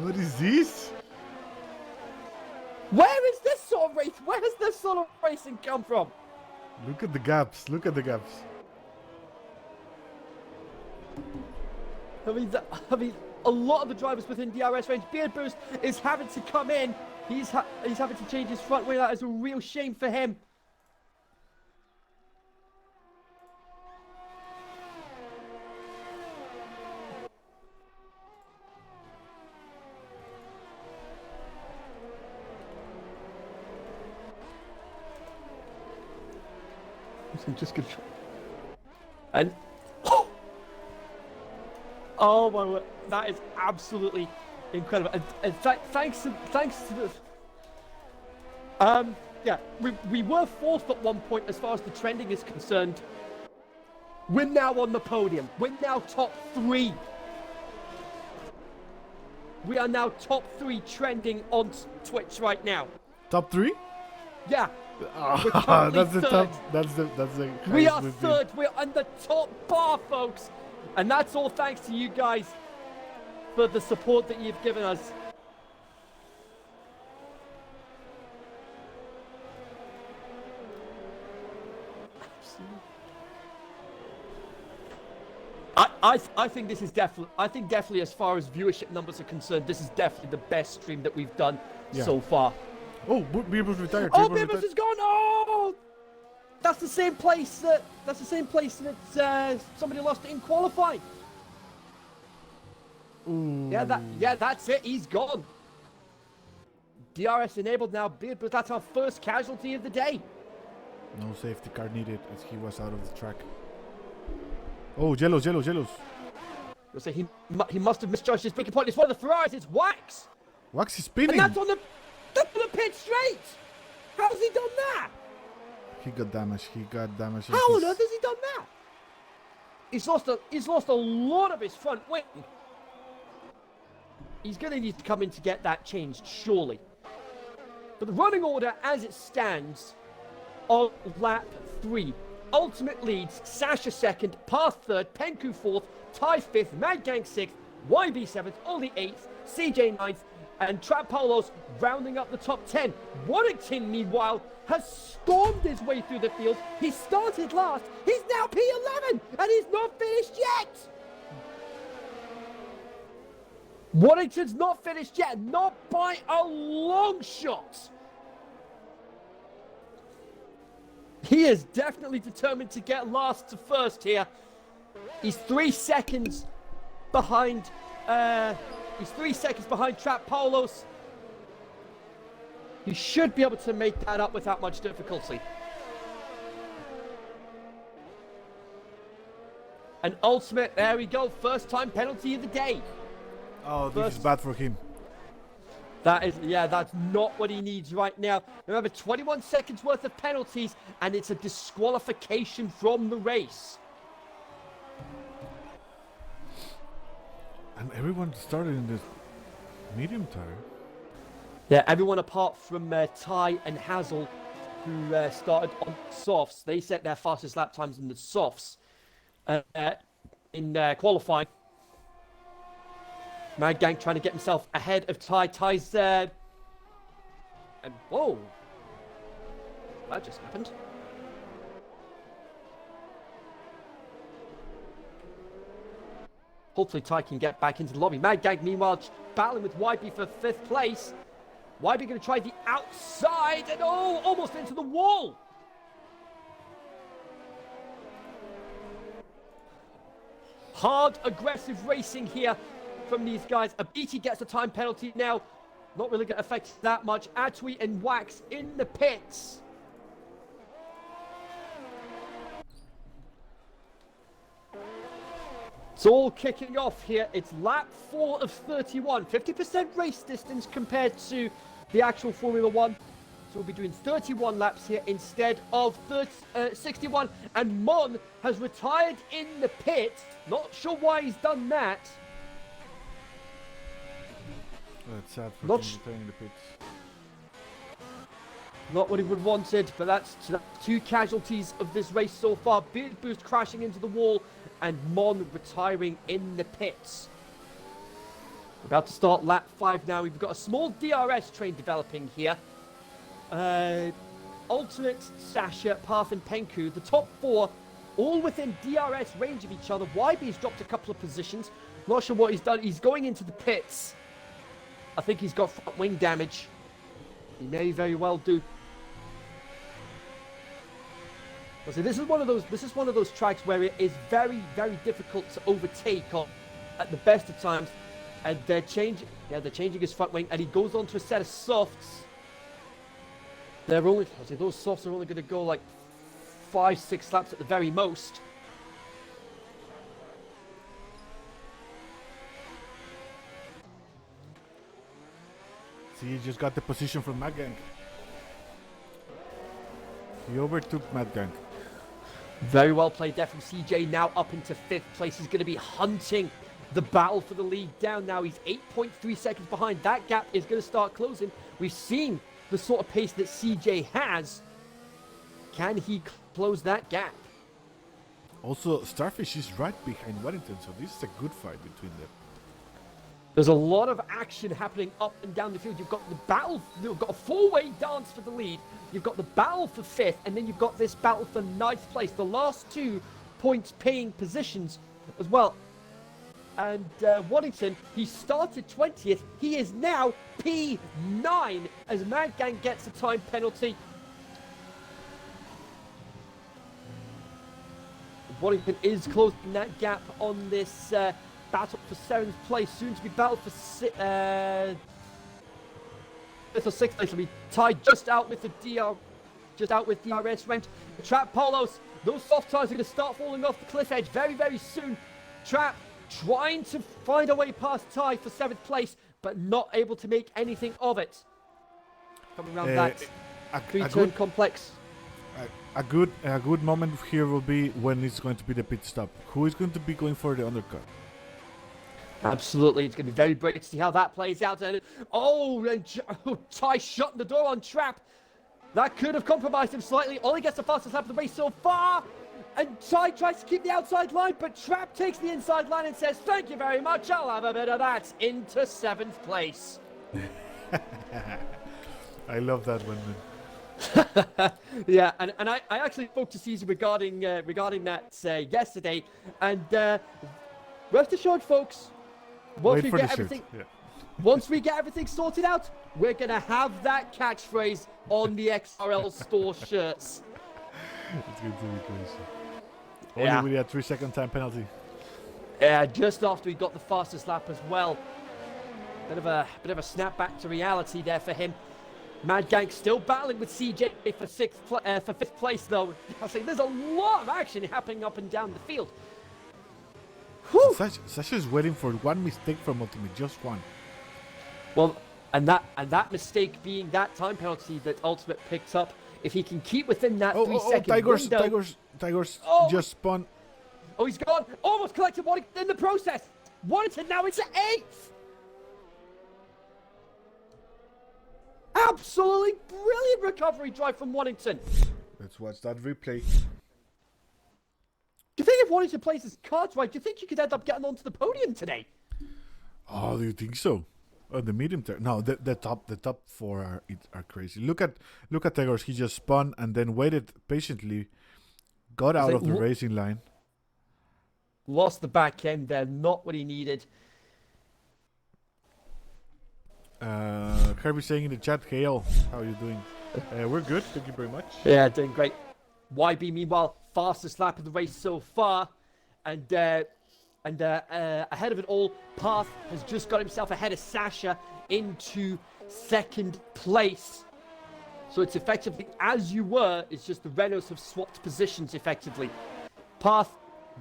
What is this? Where is this sort of race? Where has this sort of racing come from? Look at the gaps. Look at the gaps. I mean, a lot of the drivers within DRS range. Beard Boost is having to come in. He's having to change his front wheel. That is a real shame for him. I'm just gonna try. And oh my word, that is absolutely incredible. And thanks to the yeah, we were 4th at one point as far as the trending is concerned. We're now on the podium. We're now top 3. We are now top 3 trending on Twitch right now. Top 3? Yeah. That's the top. That's the. We are third. We're on the top bar, folks, and that's all thanks to you guys for the support that you've given us. I think this is definitely. I think definitely, as far as viewership numbers are concerned, this is definitely the best stream that we've done so far. Oh, Beerbo's retired. Oh, Beerbo's is gone. Oh, that's the same place that somebody lost in qualifying. Ooh. Yeah, that's it. He's gone. DRS enabled now, Beerbo. That's our first casualty of the day. No safety car needed as he was out of the track. Oh, Jellos. You'll say he must have misjudged his breaking point. It's one of the Ferraris. It's Wax. Wax is spinning. And that's on the pit straight. How's he done that? He got damaged. How on earth has he done that? He's lost a lot of his front wing. He's going to need to come in to get that changed, surely. But the running order as it stands on lap 3. Ultimate leads, Sasha 2nd, Path 3rd, Penku 4th, Ty 5th, Mad Gang 6th, YB 7th, Ollie 8th, CJ 9th, and Trap Paulos rounding up the top 10. Waddington, meanwhile, has stormed his way through the field. He started last. He's now P11, and he's not finished yet. Waddington's not finished yet, not by a long shot. He is definitely determined to get last to first here. He's 3 seconds behind. He's 3 seconds behind Trap Paulos. He should be able to make that up without much difficulty. An ultimate, there we go, first time penalty of the day. Oh, this is bad for him. That is, yeah, that's not what he needs right now. Remember, 21 seconds worth of penalties, and it's a disqualification from the race. And everyone started in the medium tire. Yeah, everyone apart from Ty and Hazel, who started on softs. They set their fastest lap times in the softs in qualifying. Mad Gang trying to get himself ahead of Ty. Ty's and whoa, that just happened. Hopefully Ty can get back into the lobby. Mad Gang meanwhile battling with YB for 5th place. YB going to try the outside and oh, almost into the wall. Hard, aggressive racing here from these guys. Abiti gets a time penalty now. Not really going to affect that much. Atui and Wax in the pits. It's all kicking off here. It's lap 4 of 31. 50% race distance compared to the actual Formula 1. So we'll be doing 31 laps here instead of 61. And Mon has retired in the pit. Not sure why he's done that. That's sad for Not him returning the pits. Not what he would have wanted, but that's 2 casualties of this race so far. Beard Boost crashing into the wall and Mon retiring in the pits. We're about to start lap 5 now. We've got a small DRS train developing here. Alternate, Sasha, Path and Penku, the top 4, all within DRS range of each other. YB's dropped a couple of positions. Not sure what he's done. He's going into the pits. I think he's got front wing damage. He may very well do. So this is one of those tracks where it is very, very difficult to overtake on at the best of times. And they're changing his front wing, and he goes on to a set of softs. Those softs are only going to go like 5-6 laps at the very most. See, he just got the position from Mad Gang. He overtook Mad Gang. Very well played there from CJ, now up into 5th place. He's going to be hunting the battle for the lead down now. He's 8.3 seconds behind. That gap is going to start closing. We've seen the sort of pace that CJ has. Can he close that gap? Also, Starfish is right behind Wellington, so this is a good fight between them. There's a lot of action happening up and down the field. You've got the battle, you've got a 4-way dance for the lead. You've got the battle for 5th, and then you've got this battle for 9th place. The last 2 points paying positions as well. And Waddington, he started 20th. He is now P9 as Mad Gang gets a time penalty. Waddington is closing that gap on this battle for 7th place, soon to be battled for 5th or 6th place. Will be tied just out with DRS range. The Trap Polos, those soft tires are going to start falling off the cliff edge very, very soon. Trap trying to find a way past Ty for 7th place, but not able to make anything of it. Coming around that 3-turn complex. A good moment here will be when it's going to be the pit stop. Who is going to be going for the undercut? Absolutely, it's going to be very great to see how that plays out. And Ty shutting the door on Trap. That could have compromised him slightly. Only gets the fastest lap of the race so far. And Ty tries to keep the outside line, but Trap takes the inside line and says, "Thank you very much, I'll have a bit of that," into 7th place. I love that one, man. Yeah, and I actually spoke to Caesar regarding that yesterday, and rest assured, folks, once we get everything sorted out, we're gonna have that catchphrase on the XRL store shirts. It's going to be crazy. Only with a 3-second time penalty. Yeah, just after he got the fastest lap as well. Bit of a snap back to reality there for him. Mad Gang still battling with CJ for fifth place though. I say there's a lot of action happening up and down the field. Whew. Sasha's waiting for one mistake from Ultimate, just one. Well, and that mistake being that time penalty that Ultimate picked up. If he can keep within that 3-second window. Tigers Oh. just spun. Oh, he's gone. Almost collected Waddington in the process. Waddington now into 8th. Absolutely brilliant recovery drive from Waddington. Let's watch that replay. Do you think if Waddington plays his cards right, do you think you could end up getting onto the podium today? Oh, do you think so? Oh, the medium term. No, the top 4 are crazy. Look at Tigers. He just spun and then waited patiently, got out of the racing line. Lost the back end there, not what he needed. Kirby saying in the chat, "Hail, how are you doing?" We're good, thank you very much. Yeah, doing great. YB, meanwhile, fastest lap of the race so far, and ahead of it all, Path has just got himself ahead of Sasha into 2nd place. So it's effectively as you were. It's just the Renaults have swapped positions effectively. Path,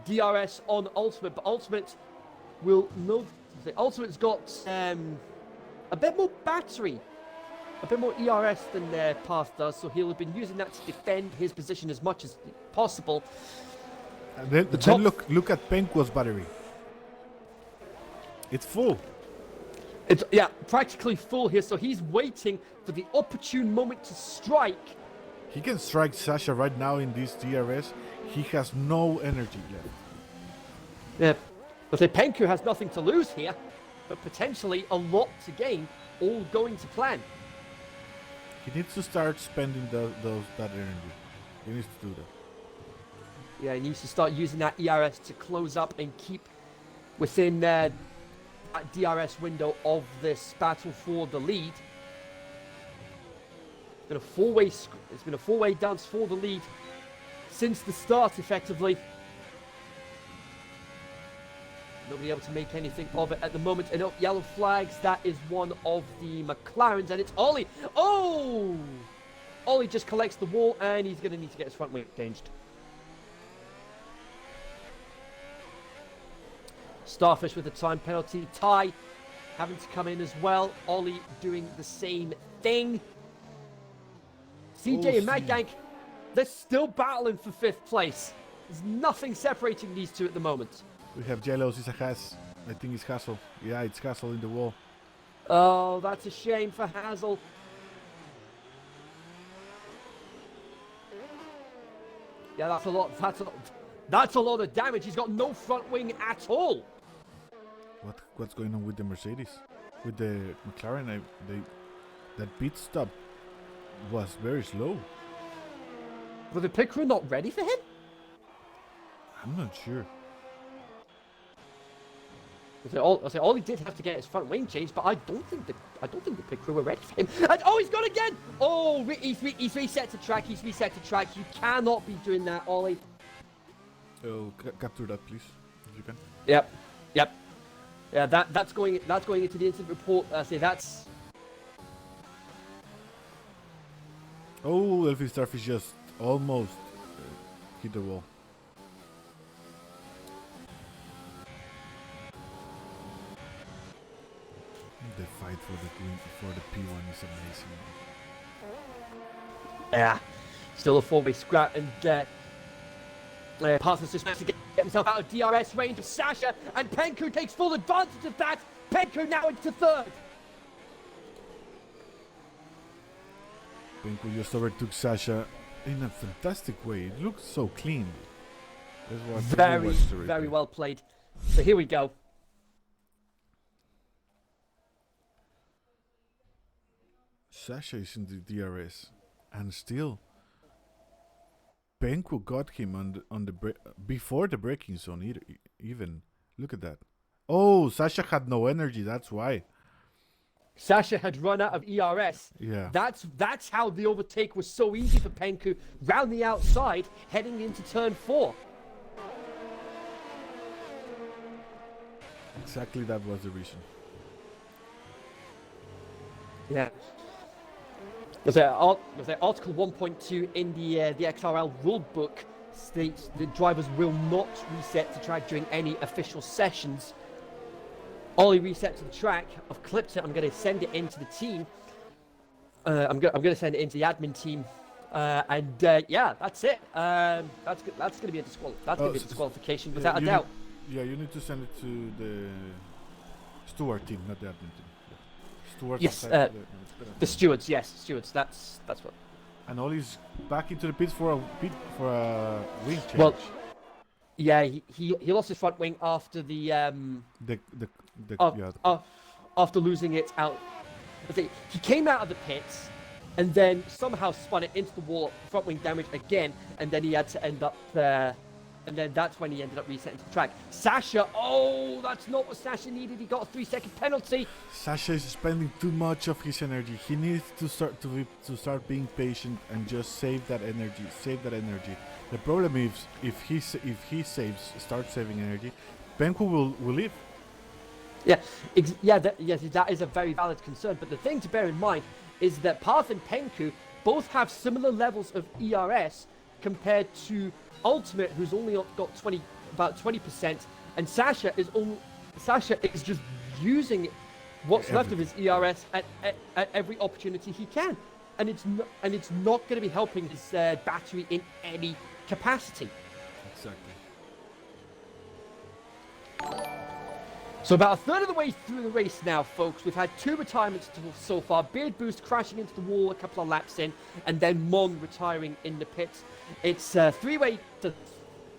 DRS on Ultimate, but Ultimate will know. Ultimate's got a bit more battery, a bit more ERS than Path does, so he'll have been using that to defend his position as much as possible. And then look at Penquo's battery. It's full. It's practically full here, so he's waiting for the opportune moment to strike. He can strike Sasha right now in this DRS. He has no energy left. Yeah, but Penku has nothing to lose here, but potentially a lot to gain, all going to plan. He needs to start spending that energy. He needs to do that. Yeah, he needs to start using that ERS to close up and keep within that DRS window of this battle for the lead. It's been a four-way dance for the lead since the start, effectively. Nobody able to make anything of it at the moment. And up yellow flags, that is one of the McLarens, and it's Ollie. Oh! Ollie just collects the wall, and he's going to need to get his front wing changed. Starfish with a time penalty. Ty having to come in as well. Ollie doing the same thing. CJ and Mad Gang, they're still battling for 5th place. There's nothing separating these two at the moment. We have Jellos, it's a Haas. I think it's Hassel. Yeah, it's Hassel in the wall. Oh, that's a shame for Hazel. Yeah, that's a lot. That's a lot of damage. He's got no front wing at all. What's going on with the Mercedes? With the McLaren, that pit stop was very slow. Were the pit crew not ready for him? I'm not sure. I say all he did have to get his front wing changed, but I don't think the pit crew were ready for him. And he's gone again. Oh, he's reset to track. He's reset to track. You cannot be doing that, Ollie. Oh, capture that, please, if you can. Yep. Yeah, that's going into the incident report. I say that's. Oh, Elfie Starfish just almost hit the wall. The fight for the P1 is amazing. Yeah, still a 4-way scrap, and Parsons just managed to get himself out of DRS range of Sasha, and Penku takes full advantage of that. Penku now into 3rd. Penku just overtook Sasha in a fantastic way. It looks so clean. Very well played. So here we go. Sasha is in the DRS, and still Penku got him on the before the braking zone. Even look at that. Oh, Sasha had no energy. That's why. Sasha had run out of ERS. Yeah. That's how the overtake was so easy for Penku round the outside, heading into turn 4. Exactly, that was the reason. Yeah. Because Article 1.2 in the XRL rulebook states that drivers will not reset to track during any official sessions. Ollie reset to the track. I've clipped it. I'm going to send it into the team. I'm going to send it into the admin team. Yeah, that's it. That's going to be a disqualification without a doubt. You need to send it to the steward team, not the admin team. Stewards. Yes, the stewards. Yes, stewards. That's what. And Ollie's back into the pits for a wing change. Well, yeah, he lost his front wing after the after losing it out. He came out of the pits and then somehow spun it into the wall, front wing damage again, and then he had to end up there. And then that's when he ended up resetting to the track. Sasha, that's not what Sasha needed. He got a 3-second penalty. Sasha is spending too much of his energy. He needs to start being patient and just save that energy. The problem is if he starts saving energy, Penku will leave. Yeah, that is a very valid concern. But the thing to bear in mind is that Path and Penku both have similar levels of ERS compared to Ultimate, who's only got about 20%, and Sasha is just using what's left of his ERS at every opportunity he can, and it's not going to be helping his battery in any capacity. Exactly. So about a third of the way through the race now, folks. We've had 2 retirements so far. Beard Boost crashing into the wall a couple of laps in, and then Mon retiring in the pits. It's a three-way.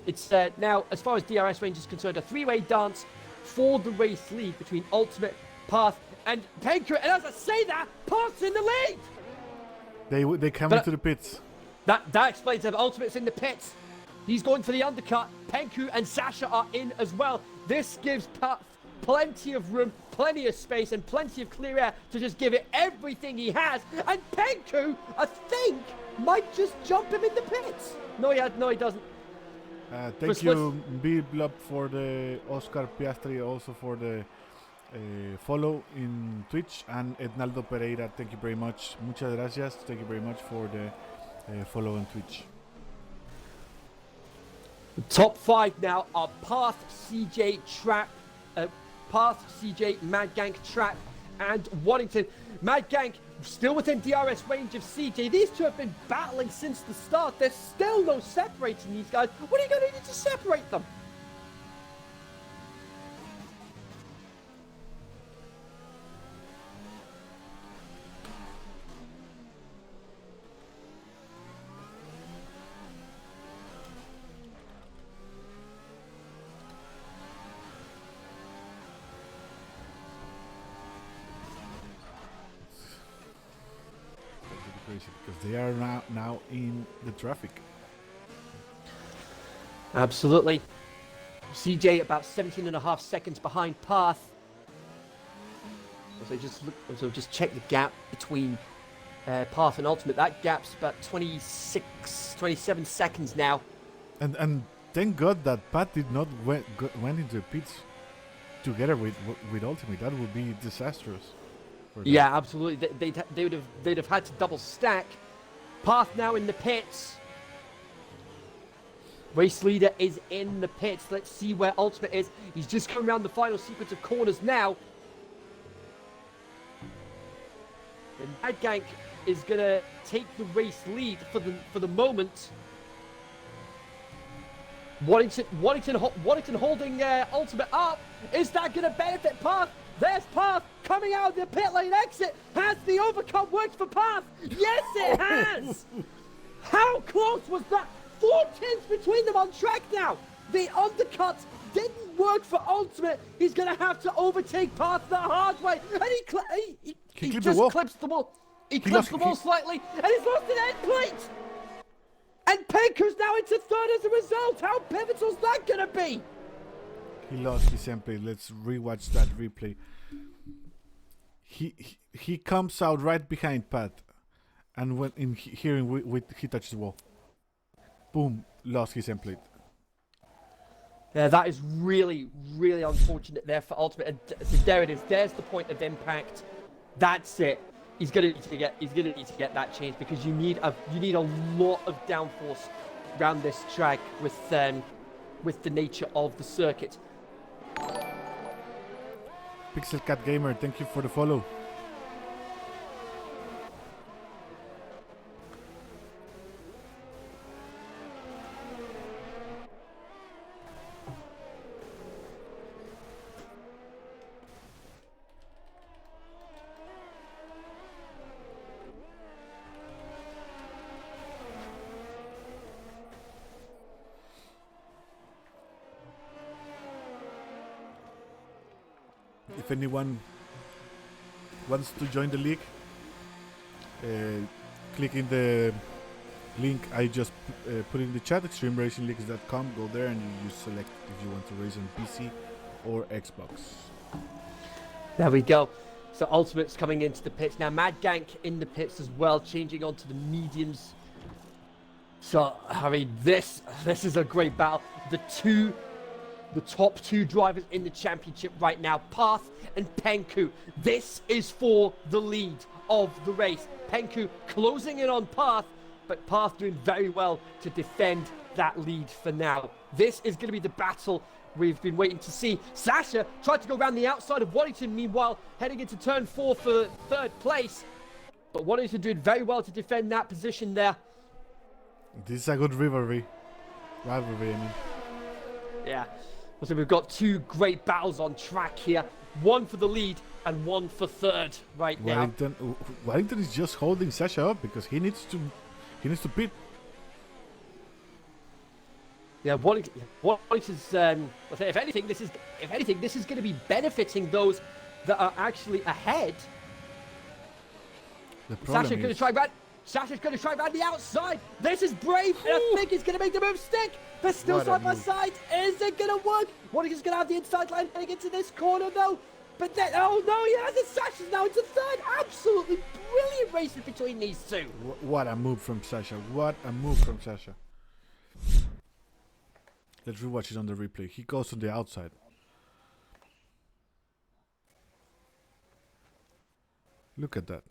It's now, as far as DRS range is concerned, a 3-way dance for the race lead between Ultimate, Path, and Penku. And as I say that, Path's in the lead. They come into the pits. That explains that Ultimate's in the pits. He's going for the undercut. Penku and Sasha are in as well. This gives Path plenty of room, plenty of space, and plenty of clear air to just give it everything he has. And Penku, I think, might just jump him in the pits. No, he doesn't. Thank you, B-Blob, for the Oscar Piastri, also for the follow in Twitch, and Ednaldo Pereira, thank you very much. Muchas gracias. Thank you very much for the follow on Twitch. The top 5 now are Path, CJ, Trap, Path, CJ, Mad Gank, Trap, and Waddington. Mad Gank still within DRS range of CJ. These two have been battling since the start. There's still no separating these guys. What are you going to need to separate them? Because they are now in the traffic. Absolutely. CJ about 17.5 seconds behind Path. So just check the gap between Path and Ultimate. That gap's about 27 seconds now. And thank God that Pat did not went into the pits together with Ultimate. That would be disastrous. Yeah, absolutely. They'd have had to double stack. Path now in the pits. Race leader is in the pits. Let's see where Ultimate is. He's just coming around the final sequence of corners now. And Mad Gank is gonna take the race lead for the moment. Waddington holding Ultimate up. Is that gonna benefit Path? There's Path coming out of the pit lane exit. Has the overcut worked for Path? Yes, it has! How close was that? 4/10 between them on track now. The undercut didn't work for Ultimate. He's going to have to overtake Path the hard way. And he just clips the wall. He clips the wall slightly, and he's lost an end plate. And Penku's now into third as a result. How pivotal is that going to be? He lost his end plate. Let's rewatch that replay. He comes out right behind Pat, and when he touches the wall. Boom, lost his end plate. Yeah, that is really, really unfortunate there for Ultimate. And so there it is. There's the point of impact. That's it. He's gonna need to get that change because you need a lot of downforce around this track with the nature of the circuit. Pixel Cat Gamer, thank you for the follow. If anyone wants to join the league, click in the link I just put in the chat, extremeracingleagues.com. Go there and you select if you want to race on PC or Xbox. There we go. So Ultimate's coming into the pits. Now Mad Gank in the pits as well, changing onto the mediums. So, I mean, this is a great battle. The top two drivers in the championship right now, Path and Penku. This is for the lead of the race. Penku closing in on Path, but Path doing very well to defend that lead for now. This is going to be the battle we've been waiting to see. Sasha tried to go around the outside of Waddington, meanwhile, heading into turn 4 for third place. But Waddington doing very well to defend that position there. This is a good rivalry. I mean. Yeah. So we've got two great battles on track here. One for the lead and one for third right now. Waddington is just holding Sasha up because he needs to pit. Yeah, Waddington's. If anything, this is going to be benefiting those that are actually ahead. Sasha's going to try round the outside. This is brave, and I think he's going to make the move stick. They're still side by side. Is it going to work? Waddington's going to have the inside line heading into this corner, though. But then, oh no, he has it. Sasha's now into third. Absolutely brilliant races between these two. What a move from Sasha. Let's rewatch it on the replay. He goes on the outside. Look at that.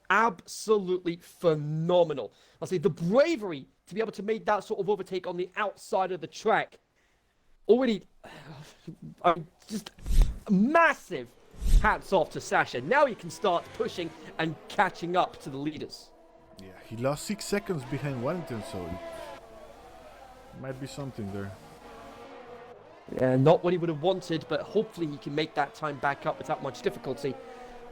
Absolutely phenomenal. I'll say the bravery to be able to make that sort of overtake on the outside of the track. Already, just massive hats off to Sasha. Now he can start pushing and catching up to the leaders. Yeah, he lost 6 seconds behind Waddington, so it might be something there. Yeah, not what he would have wanted, but hopefully he can make that time back up without much difficulty.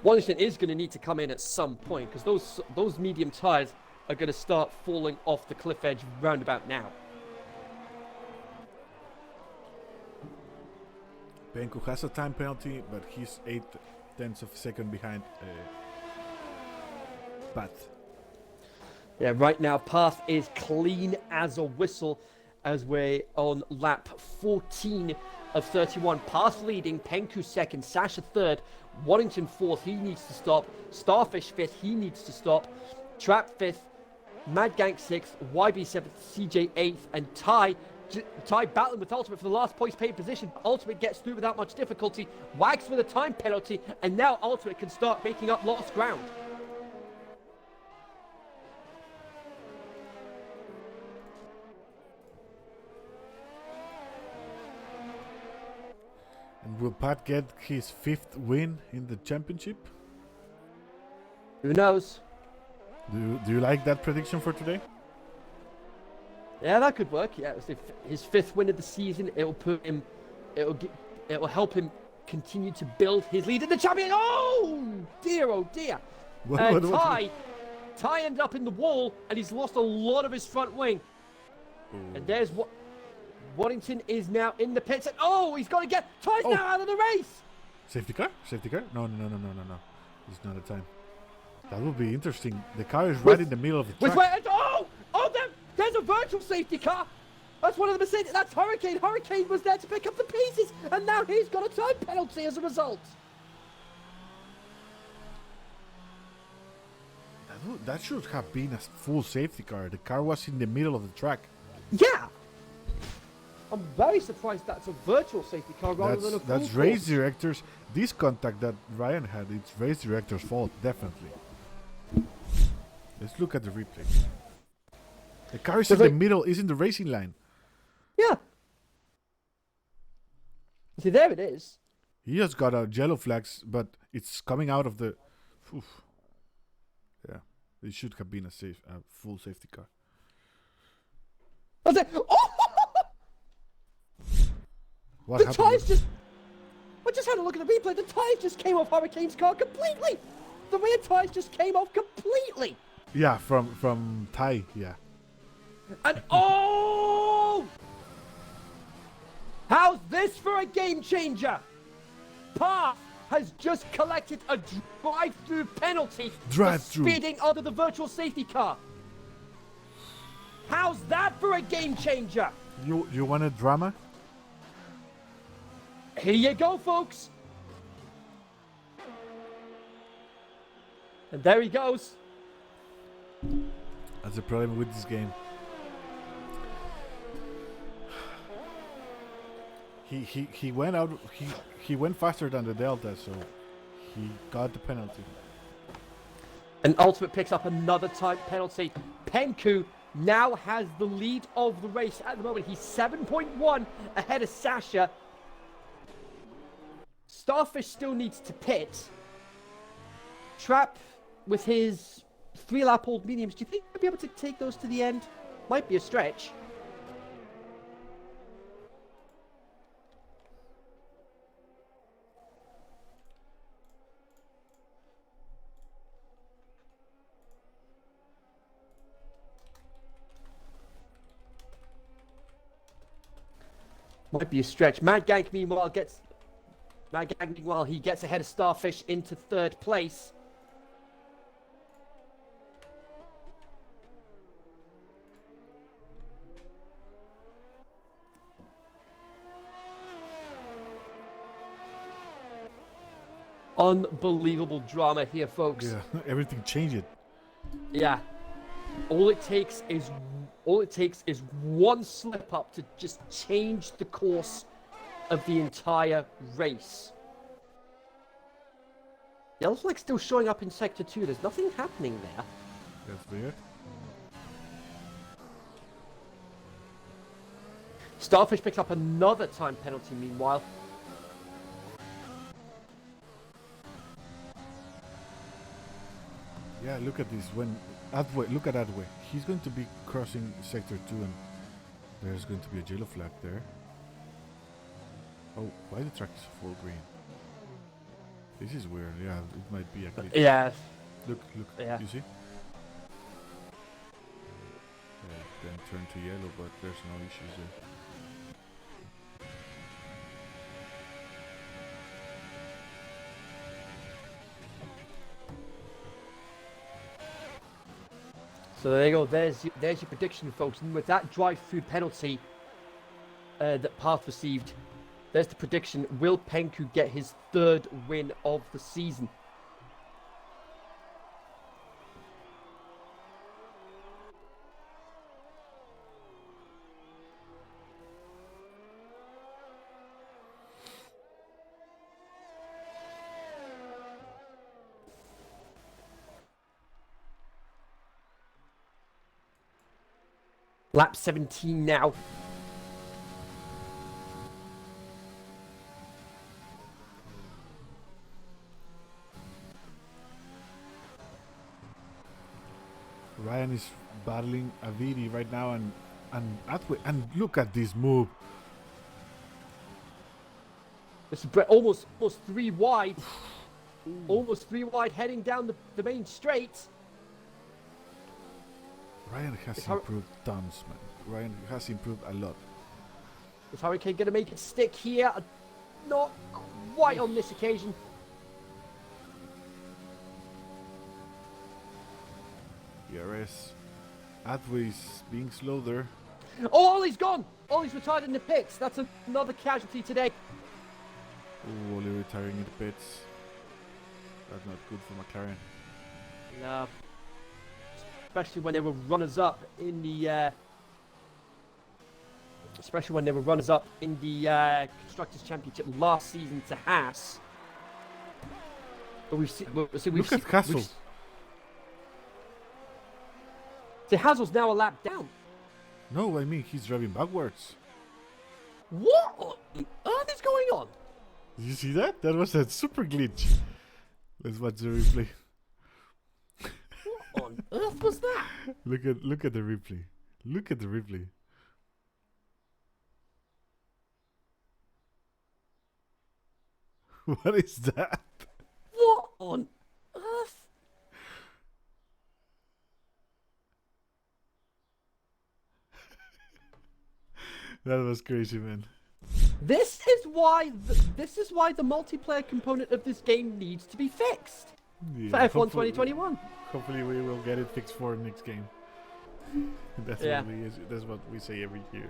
Waddington is going to need to come in at some point because those medium tires are going to start falling off the cliff edge round about now. Penku has a time penalty, but he's 0.8 of a second behind Path. Yeah, right now Path is clean as a whistle as we're on lap 14 of 31. Path leading, Penku second, Sasha third, Waddington fourth, he needs to stop. Starfish fifth, he needs to stop. Trap fifth, Mad Gank sixth, YB seventh, CJ eighth, and Ty battling with Ultimate for the last points paid position. Ultimate gets through without much difficulty. Wags with a time penalty, and now Ultimate can start making up lost ground. And will Pat get his 5th win in the championship? Who knows? Do you like that prediction for today? Yeah, that could work. Yeah, his 5th win of the season. It'll help him continue to build his lead in the champion. Oh dear. Ty ended up in the wall, and he's lost a lot of his front wing. Ooh. And there's what Waddington is now in the pits. And he's got to get Ty's now out of the race. Safety car? No. It's not a time. That would be interesting. The car is right in the middle of the track. There's a virtual safety car. That's one of the mistakes. That's Hurricane. Hurricane was there to pick up the pieces, and now he's got a time penalty as a result. That should have been a full safety car. The car was in the middle of the track. Yeah. I'm very surprised that's a virtual safety car rather than a full That's race course. directors. This contact that Ryan had, it's race director's fault, definitely. Let's look at the replay. The car is in the middle, is in the racing line. Yeah. See, there it is. He just got a yellow flags, but it's coming out of the. Oof. Yeah, it should have been a full safety car. I was like, oh! What The happened? tires just... I just had a look at the replay. The tires just came off Hurricane's car completely. The rear tires just came off completely. Yeah, from Thai. Yeah. And oh! How's this for a game changer? Path has just collected a drive-through penalty for speeding under the virtual safety car. How's that for a game changer? You want a drama? Here you go, folks. And there he goes. That's the problem with this game. He went out. He went faster than the Delta, so he got the penalty. And Ultimate picks up another time penalty. Penku now has the lead of the race at the moment. He's 7.1 ahead of Sasha. Starfish still needs to pit. Trap with his 3-lap old mediums. Do you think he'll be able to take those to the end? Might be a stretch. Might be a stretch. Mad Gank meanwhile gets he gets ahead of Starfish into third place. Unbelievable drama here, folks. Yeah, everything changed. Yeah. All it takes is one slip up to just change the course of the entire race. Yellow's like still showing up in Sector 2. There's nothing happening there. That's weird. Starfish picks up another time penalty meanwhile. Yeah, look at this. Look at that way. He's going to be crossing Sector 2 and there's going to be a yellow flag there. Oh, why the track is full green? This is weird. Yeah, it might be a glitch. Yeah. Look. Yeah. You see? Yeah, then turn to yellow, but there's no issues there. So there you go. There's your prediction, folks. And with that drive-through penalty that Path received, there's the prediction. Will Penku get his third win of the season? Lap 17 now. Ryan is battling Avidi right now and Atway, and look at this move. This is almost 3 wide. Almost 3 wide heading down the main straight. Ryan has improved tons, man. Ryan has improved a lot. Is Hurricane going to make it stick here? Not quite on this occasion. ERS. Atway's being slow there. Oh, Ollie's gone! Ollie's retired in the pits. That's another casualty today. Oh, Ollie retiring in the pits. That's not good for McLaren. No. Especially when they were runners-up in the especially when they were runners-up in the Constructors' Championship last season to Haas. But Look at Castle. So Hazel's now a lap down. No, I mean he's driving backwards. What on earth is going on? Did you see that? That was a super glitch. Let's watch the replay. What on earth was that? Look at the replay. Look at the replay. What is that? What on earth? That was crazy, man. This is why the multiplayer component of this game needs to be fixed Yeah, for F1 hopefully- 2021. Hopefully we will get it fixed for next game. That's Yeah. that's what we say every year.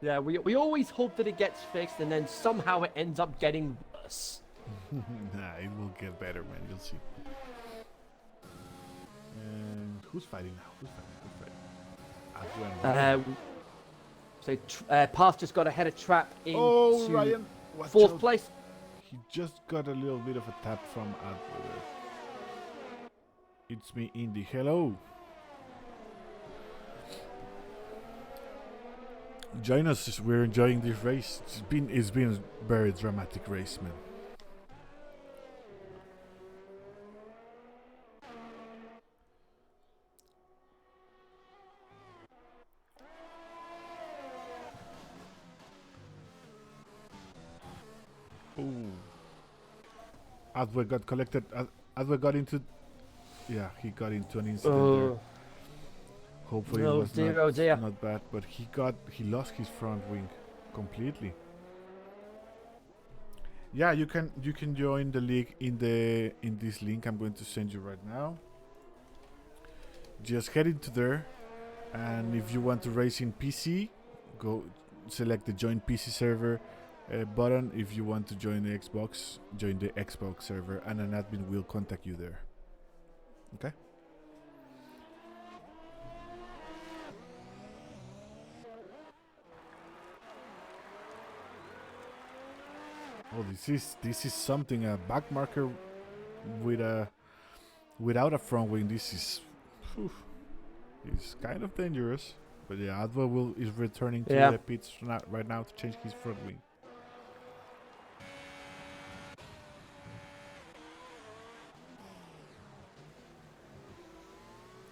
Yeah, we always hope that it gets fixed, and then somehow it ends up getting worse. Nah, it will get better, man. You'll see. And who's fighting now? Who's fighting? Path just got ahead of Trap into Oh, Ryan! Watch fourth out. place. He just got a little bit of a tap from Adler. It's me, Indy. Hello. Join us. We're enjoying this race. It's been a very dramatic race, man. Ooh. Adler got collected. Adler got into. Yeah, he got into an incident there. Hopefully Oh it was dear, not, oh dear. not bad, but he lost his front wing completely. Yeah, you can join the league in this link I'm going to send you right now. Just head into there, and if you want to race in PC, go select the join PC server button. If you want to join the Xbox, join the Xbox server, and an admin will contact you there. Okay. Oh, this is something, a back marker without a front wing. This is it's kind of dangerous. But yeah, Adva is returning to the pits right now to change his front wing.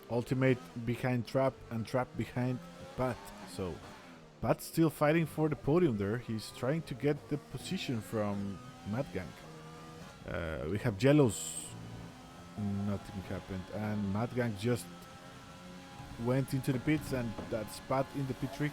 Ultimate behind Trap and Trap behind Pat. So Pat's still fighting for the podium there. He's trying to get the position from Mad Gang. We have Jellos. Nothing happened. And Mad Gang just went into the pits, and that's Pat in the pit tree.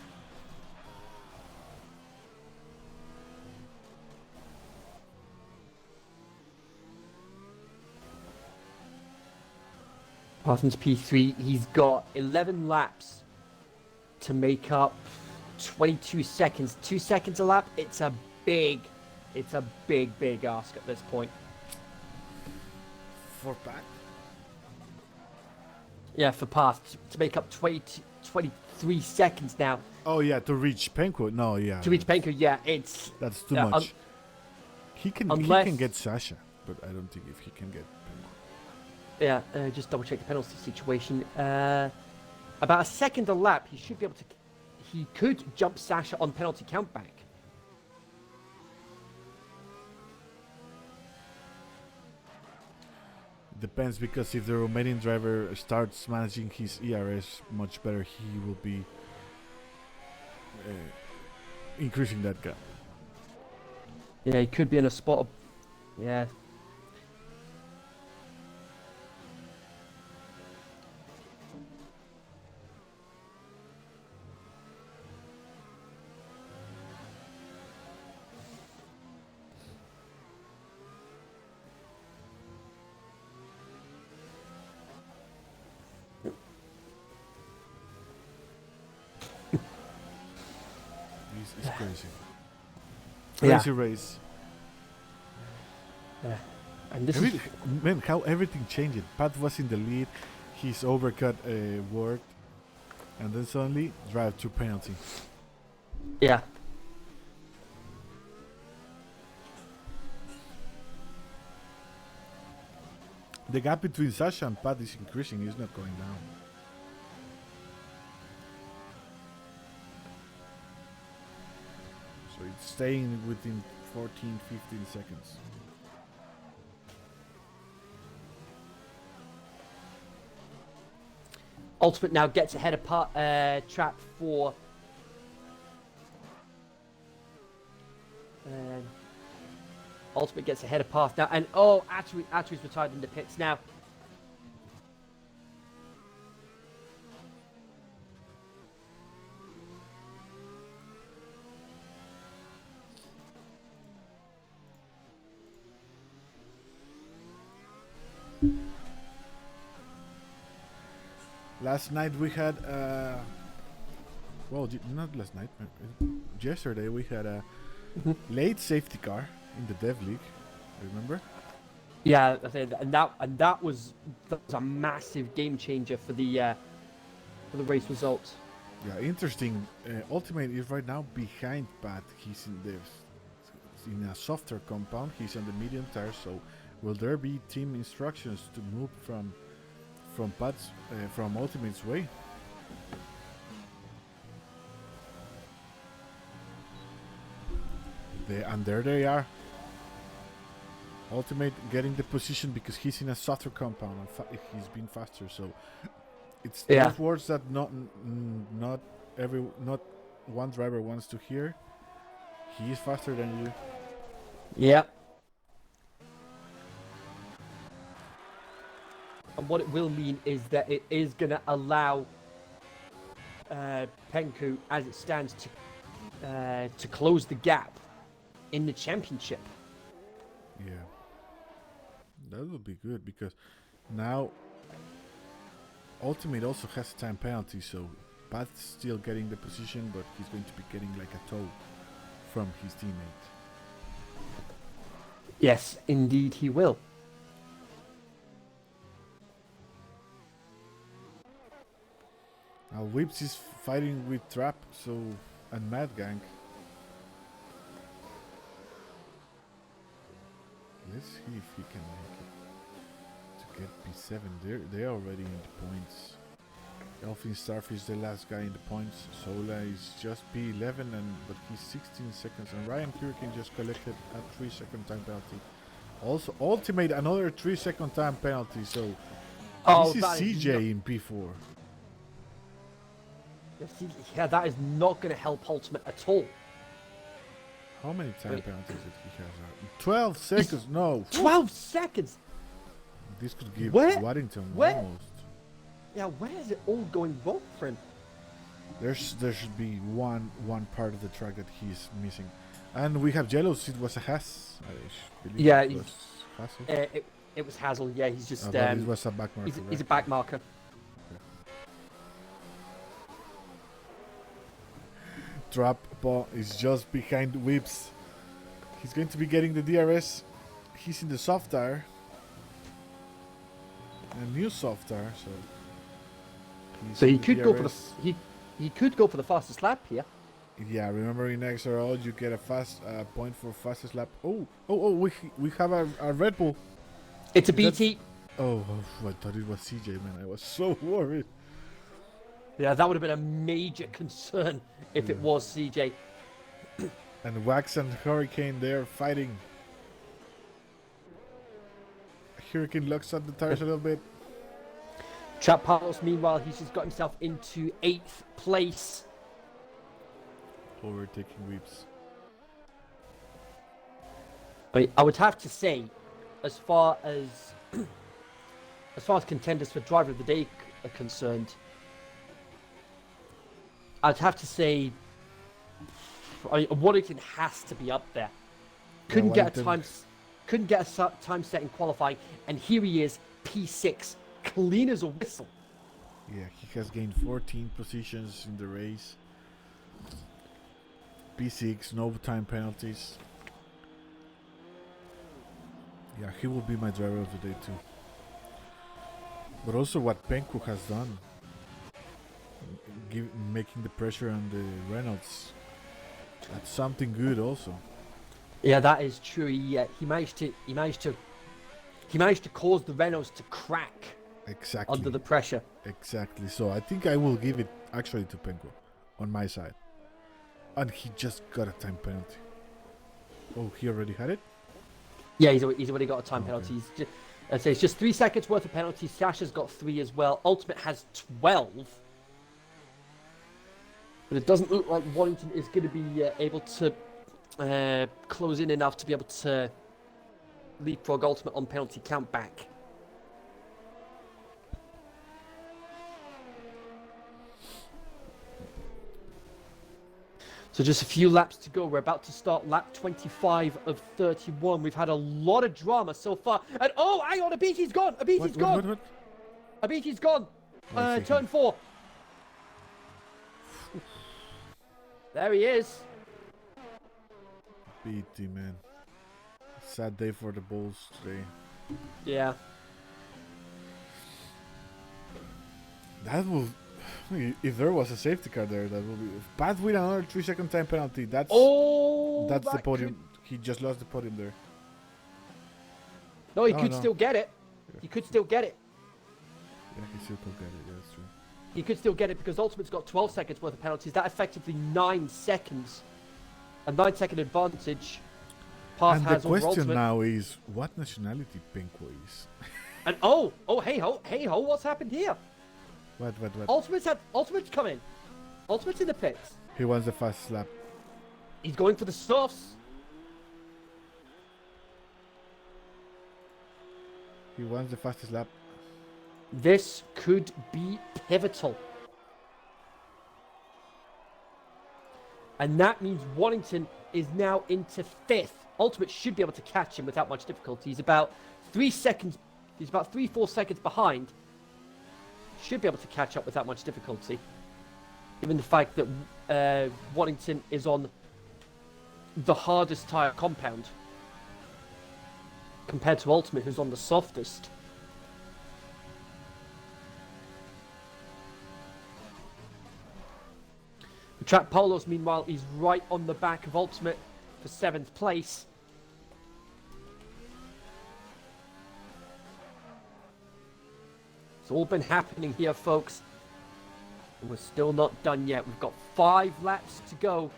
Parsons P3, he's got 11 laps to make up 22 seconds. 2 seconds a lap. It's a big ask at this point. For Pat? Yeah, for Path to make up 23 seconds now. Oh yeah, to reach Penko. No, yeah. To reach Penko, yeah, it's... That's too much. He can get Sasha, but I don't think if he can get Penko. Yeah, just double check the penalty situation. About a second a lap, he should be able to... He could jump Sasha on penalty countback. Depends, because if the Romanian driver starts managing his ERS much better, he will be increasing that gap. Yeah, he could be in a spot of... Yeah. It's crazy. Yeah. Crazy race. Yeah. And this is... Man, how everything changed. Pat was in the lead. His overcut worked. And then suddenly drive to penalty. Yeah. The gap between Sasha and Pat is increasing, it's not going down. So it's staying within 14, 15 seconds. Ultimate now gets ahead of Trap for. Ultimate gets ahead of Path now, and Atari's retired in the pits now. Last night we had not last night, yesterday we had a late safety car in the Dev League, remember? Yeah, and that was a massive game changer for the race results. Yeah, interesting. Ultimate is right now behind Pat. He's in a softer compound. He's on the medium tire. So, will there be team instructions to move from Pat's from Ultimate's way? And there they are. Ultimate getting the position because he's in a softer compound and he's been faster. So it's those words that not one driver wants to hear. He is faster than you. Yeah. And what it will mean is that it is going to allow Penku, as it stands, to close the gap in the championship. Yeah. That would be good because now Ultimate also has a time penalty, so Pat's still getting the position, but he's going to be getting like a tow from his teammate. Yes, indeed he will. Now Whips is fighting with Trap, and Mad Gang. Let's see if he can make it to get P7. They're already in the points. Elfin Starfish the last guy in the points. Sola is just P11, but he's 16 seconds. And Ryan Hurricane just collected a 3-second time penalty. Also, Ultimate another 3-second time penalty. So this is CJ in P4. Yeah, that is not going to help Ultimate at all. How many time penalties did he have? 12 seconds. No. 12 seconds. This could give Waddington almost. Yeah, where is it all going wrong for him? There should be one part of the track that he's missing, and we have Jealous. It was a Haas. I believe it was Hassel. It was Hazel. Yeah, he's just. It was a back marker. He's a back marker. Okay. Trap Paw is just behind Whips. He's going to be getting the DRS. He's in the soft tire. A new soft tire, so he could go for the he could go for the fastest lap here. Yeah, remember in XRL you get a fast point for fastest lap. We have a Red Bull. It's a BT. I thought it was CJ, man. I was so worried. Yeah, that would have been a major concern if it was CJ. And Wax and Hurricane, they're fighting. Hurricane looks at the tires a little bit. Trap Palos, meanwhile, he's just got himself into 8th place. Overtaking Whips. I would have to say, as far as contenders for driver of the day are concerned, I'd have to say Waddington has to be up there. Couldn't get a time set in qualifying, and here he is, P6, clean as a whistle. Yeah, he has gained 14 positions in the race. P6, no time penalties. Yeah, he will be my driver of the day too. But also what Penku has done. making the pressure on the Reynolds. That's something good also. Yeah, that is true. He managed to cause the Renaults to crack Exactly. under the pressure. Exactly. So I think I will give it actually to Penko on my side. And he just got a time penalty. Oh, he already had it? Yeah, he's already got a time penalty. He's just, I'd say it's just 3 seconds worth of penalties. Sasha's got 3 as well. Ultimate has 12. But it doesn't look like Warrington is going to be able to close in enough to be able to leapfrog Ultimate on penalty count back. So just a few laps to go. We're about to start lap 25 of 31. We've had a lot of drama so far. And oh, hang on, Abiti's gone. Abiti's gone. What? Abiti's gone. Turn 4. There he is. BT, man. Sad day for the Bulls today. Yeah. That will... If there was a safety car there, that would be... Pat with another 3-second time penalty. That's the podium. He just lost the podium there. No, he could still get it. Yeah. He could still get it. Yeah, he still could get it. Yeah, that's true. He could still get it because Ultimate's got 12 seconds worth of penalties. That effectively 9 seconds. A 9-second advantage. And the question now is, what nationality Penko is? And hey ho, what's happened here? What? Ultimate's coming. Ultimate's in the pits. He wants the fast lap. He's going for the softs. He wants the fastest lap. This could be pivotal. And that means Warrington is now into 5th. Ultimate should be able to catch him without much difficulty. He's about 3 seconds. He's about 3-4 seconds behind. Should be able to catch up without much difficulty. Given the fact that Warrington is on the hardest tyre compound. Compared to Ultimate, who's on the softest. Track Polos, meanwhile, is right on the back of Ultimate for 7th place. It's all been happening here, folks. And we're still not done yet. We've got 5 laps to go,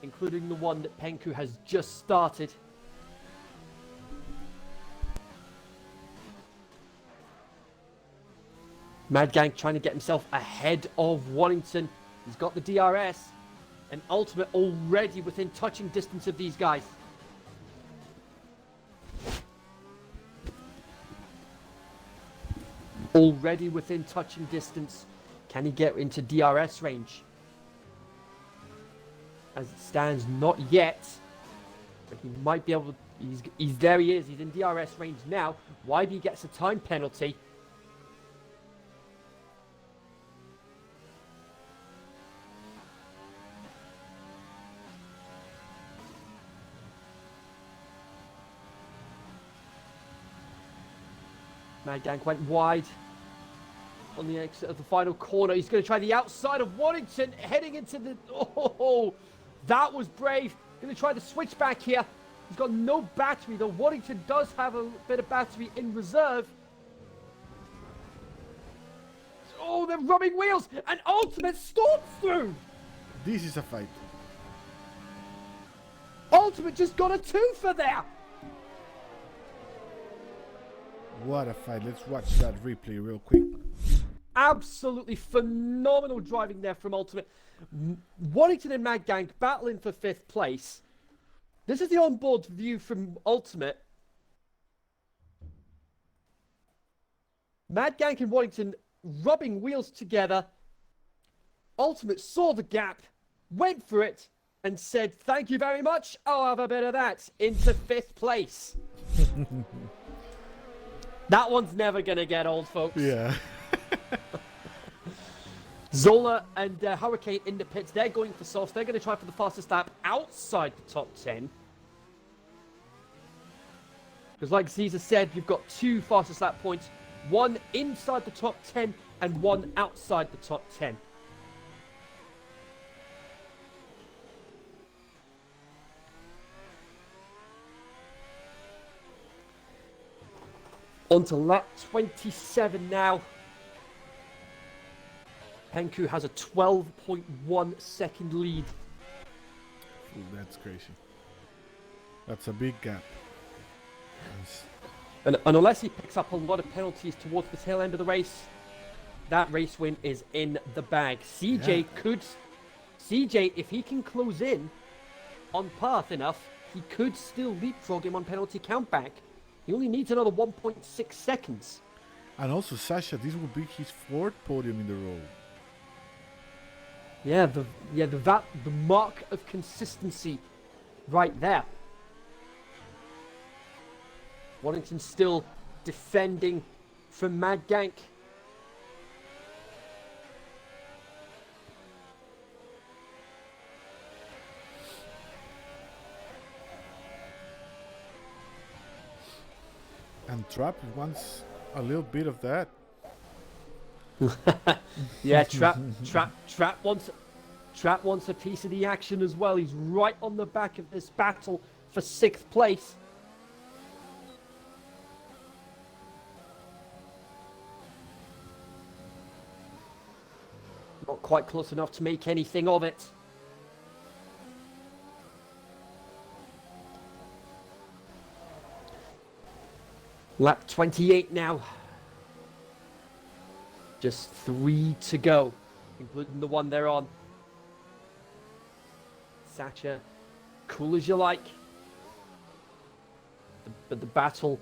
including the one that Penku has just started. Mad Gang trying to get himself ahead of Warrington. He's got the DRS. And Ultimate already within touching distance of these guys. Already within touching distance. Can he get into DRS range? As it stands, not yet. But he might be able to... There he is. He's in DRS range now. YB gets a time penalty. Mad Gang went wide on the exit of the final corner. He's going to try the outside of Warrington, heading into the... Oh, that was brave. Going to try the switch back here. He's got no battery, though. Warrington does have a bit of battery in reserve. Oh, they're rubbing wheels, and Ultimate storms through. This is a fight. Ultimate just got a 2 for there. What a fight. Let's watch that replay real quick. Absolutely phenomenal driving there from Ultimate. Warrington and Mad Gang battling for 5th place. This is the onboard view from Ultimate. Mad Gang and Warrington rubbing wheels together. Ultimate saw the gap, went for it, and said, "Thank you very much. I'll have a bit of that." Into 5th place. That one's never going to get old, folks. Yeah. Zola and Hurricane in the pits. They're going for softs. They're going to try for the fastest lap outside the top 10. Because like Caesar said, you've got 2 fastest lap points. One inside the top 10 and one outside the top 10. On to lap 27 now. Penku has a 12.1 second lead. Ooh, that's crazy. That's a big gap. Yes. And unless he picks up a lot of penalties towards the tail end of the race, that race win is in the bag. CJ if he can close in on path enough, he could still leapfrog him on penalty countback. He only needs another 1.6 seconds. And also, Sasha, this will be his 4th podium in the row. Yeah, the mark of consistency right there. Waddington still defending from Mad Gank. And Trap wants a little bit of that. Yeah, Trap wants a piece of the action as well. He's right on the back of this battle for 6th place. Not quite close enough to make anything of it. Lap 28 now. Just 3 to go, including the one they're on. Sacha, cool as you like. But the battle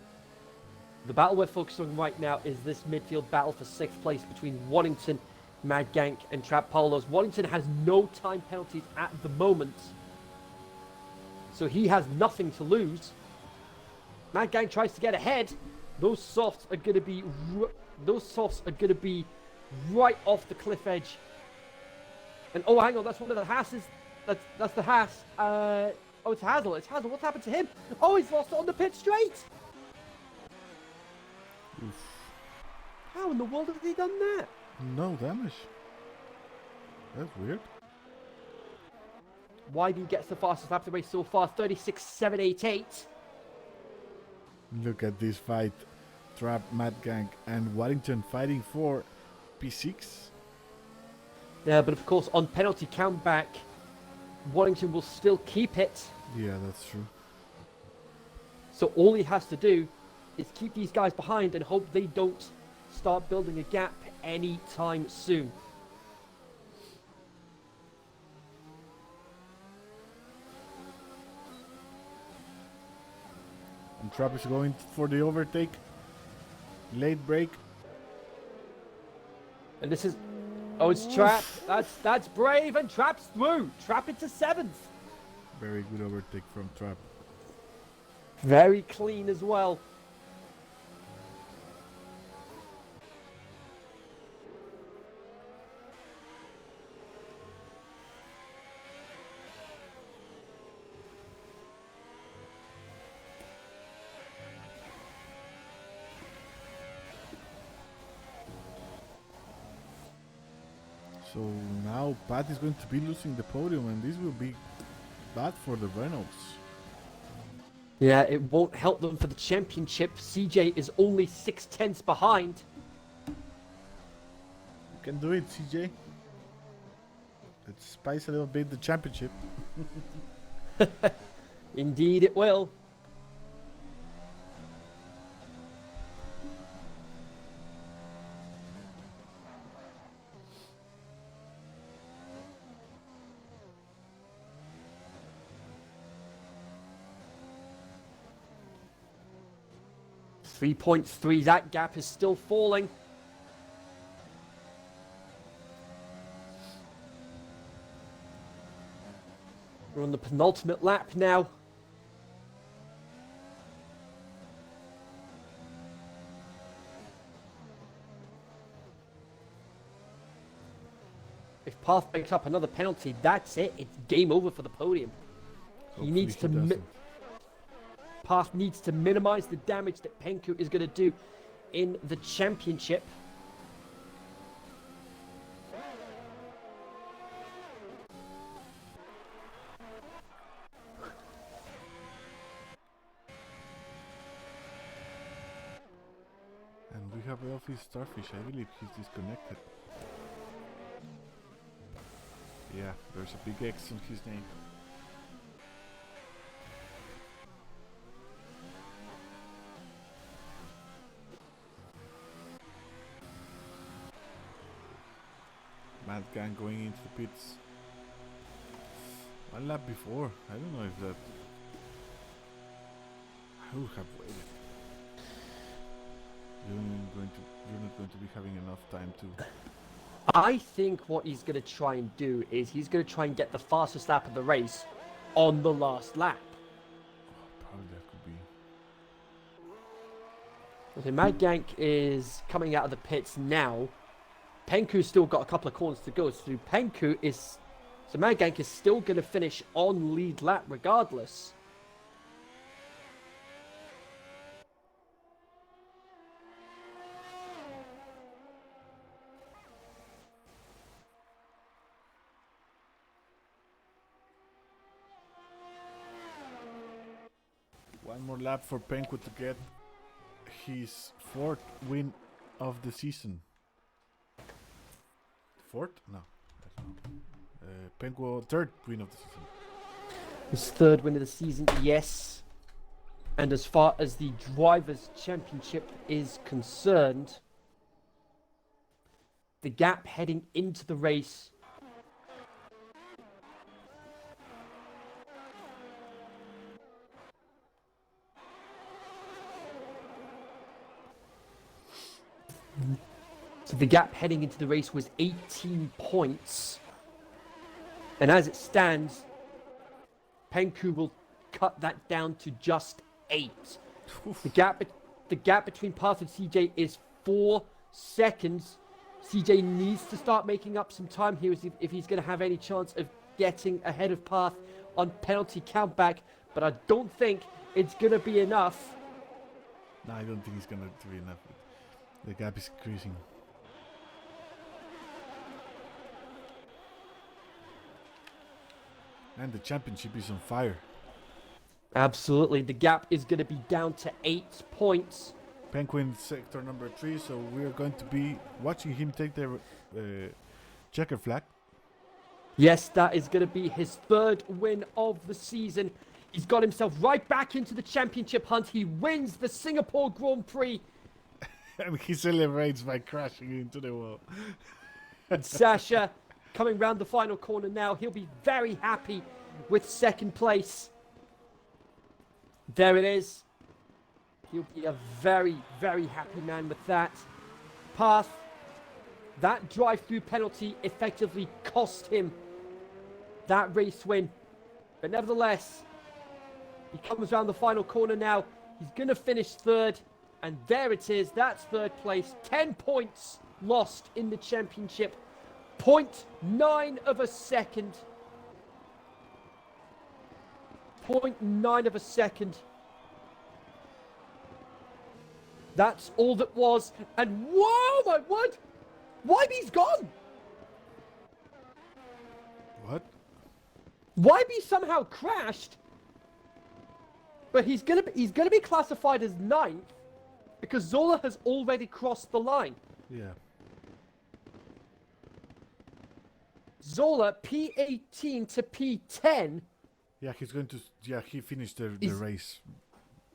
we're focusing on right now is this midfield battle for 6th place between Waddington, Mad Gank, and Trap Paulos. Waddington has no time penalties at the moment, so he has nothing to lose. Mad Gank tries to get ahead. Those softs are going to be right off the cliff edge. And oh, hang on, that's one of the Haas's. That's the Haas. Oh, it's Hazel. It's Hazel. What's happened to him? Oh, he's lost it on the pit straight. Oof. How in the world have they done that? No damage. That's weird. YB gets the fastest lap of the race so far, 36.788. Look at this fight. Trap, Mad Gang, and Waddington fighting for P6. Yeah, but of course, on penalty countback, Waddington will still keep it. Yeah, that's true. So all he has to do is keep these guys behind and hope they don't start building a gap anytime soon. And Trap is going for the overtake. Late break. And this is... Oh, it's Trap. That's brave, and Trap's through. Trap into 7th. Very good overtake from Trap. Very clean as well. So now Pat is going to be losing the podium, and this will be bad for the Reynolds. Yeah, it won't help them for the championship. CJ is only 6/10 behind. You can do it, CJ. Let's spice a little bit the championship. Indeed it will. .3, that gap is still falling. We're on the penultimate lap now. If Path picks up another penalty, that's it. It's game over for the podium. He needs to... Path needs to minimize the damage that Penku is going to do in the championship. We have Elfie Starfish. I believe he's disconnected. Yeah, there's a big X on his name. Mad Gang going into the pits. One lap before. I don't know if that. I would have waited. You're not going to be having enough time to. I think what he's going to try and do is he's going to try and get the fastest lap of the race on the last lap. Probably that could be. So Mad Gank is coming out of the pits now. Penku's still got a couple of corners to go. So Mad Gank is still going to finish on lead lap regardless. One more lap for Penku to get his 4th win of the season. 4th? No. Penku 3rd win of the season. His 3rd win of the season, yes. And as far as the Drivers' Championship is concerned, the gap heading into the race was 18 points. And as it stands, Penku will cut that down to just 8. The gap between Path and CJ is 4 seconds. CJ needs to start making up some time here if he's going to have any chance of getting ahead of Path on penalty countback. But I don't think it's going to be enough. No, I don't think it's going to be enough. The gap is increasing. And the championship is on fire. Absolutely. The gap is going to be down to 8 points. Penguin sector number 3, so we are going to be watching him take the checker flag. Yes, that is going to be his 3rd win of the season. He's got himself right back into the championship hunt. He wins the Singapore Grand Prix. And he celebrates by crashing into the wall. And Sasha coming round the final corner now. He'll be very happy with 2nd place. There it is. He'll be a very, very happy man with that. Path, that drive-through penalty effectively cost him that race win. But nevertheless, he comes around the final corner now. He's going to finish 3rd. And there it is. That's 3rd place. 10 points lost in the championship. 0.9 of a second. 0.9 of a second. That's all that was. And whoa, my word! Wybe's gone! What? Wybe somehow crashed. But he's gonna be classified as 9th because Zola has already crossed the line. Yeah. Zola P18 to P10. Yeah, he's going to. Yeah, he finished the race.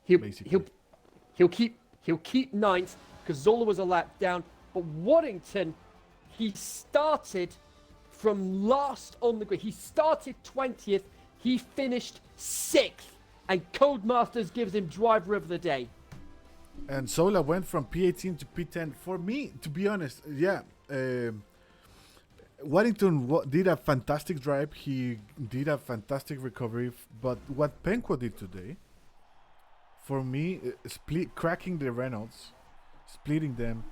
He'll keep 9th because Zola was a lap down. But Waddington, he started from last on the grid. He started 20th. He finished 6th. And Codemasters gives him driver of the day. And Zola went from P18 to P10. For me, to be honest, yeah. Waddington did a fantastic drive. He did a fantastic recovery. But what Penko did today, for me, cracking the Reynolds, splitting them,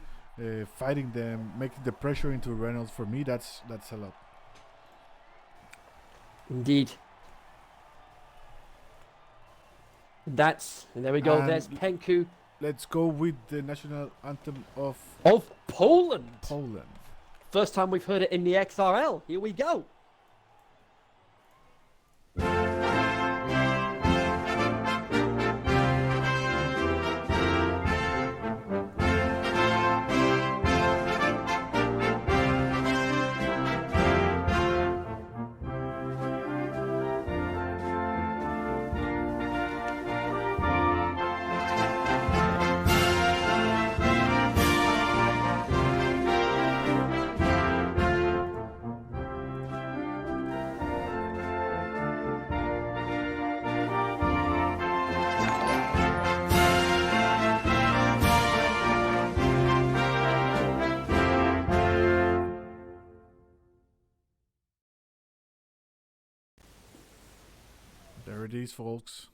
fighting them, making the pressure into Reynolds, for me, that's a lot. Indeed. There we go. And there's Penku. Let's go with the national anthem of Poland. Poland. First time we've heard it in the XRL. Here we go. There it is, folks.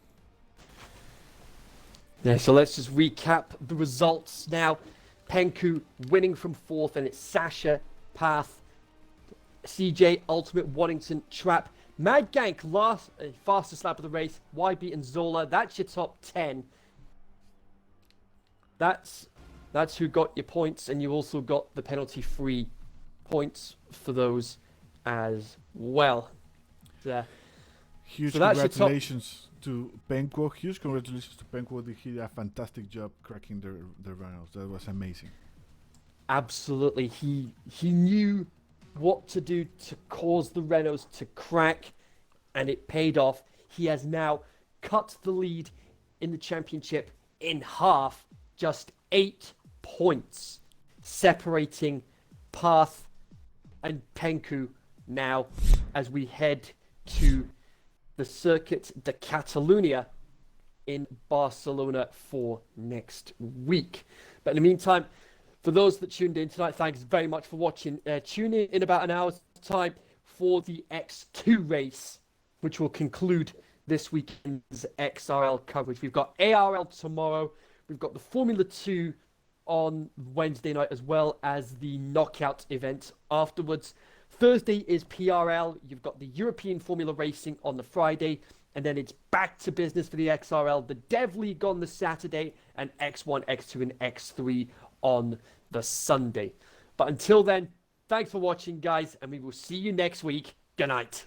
Yeah, so let's just recap the results now. Penku winning from 4th, and it's Sasha, Path, CJ, Ultimate, Waddington, Trap, Mad Gank, last fastest lap of the race, YB and Zola. That's your top 10. That's who got your points, and you also got the penalty-free points for those as well. Huge So that's your top- congratulations to Penko. Huge congratulations to Penko. He did a fantastic job cracking the Reynolds. That was amazing. Absolutely. He knew what to do to cause the Renaults to crack, and it paid off. He has now cut the lead in the championship in half, just 8 points, separating Path and Penku now as we head to the Circuit de Catalunya in Barcelona for next week. But in the meantime, for those that tuned in tonight, thanks very much for watching. Tune in about an hour's time for the X2 race, which will conclude this weekend's XRL coverage. We've got ARL tomorrow. We've got the Formula 2 on Wednesday night, as well as the knockout event afterwards. Thursday is PRL. You've got the European Formula Racing on the Friday, and then it's back to business for the XRL, the Dev League on the Saturday, and X1, X2, and X3 on the Sunday. But until then, thanks for watching, guys, and we will see you next week. Good night.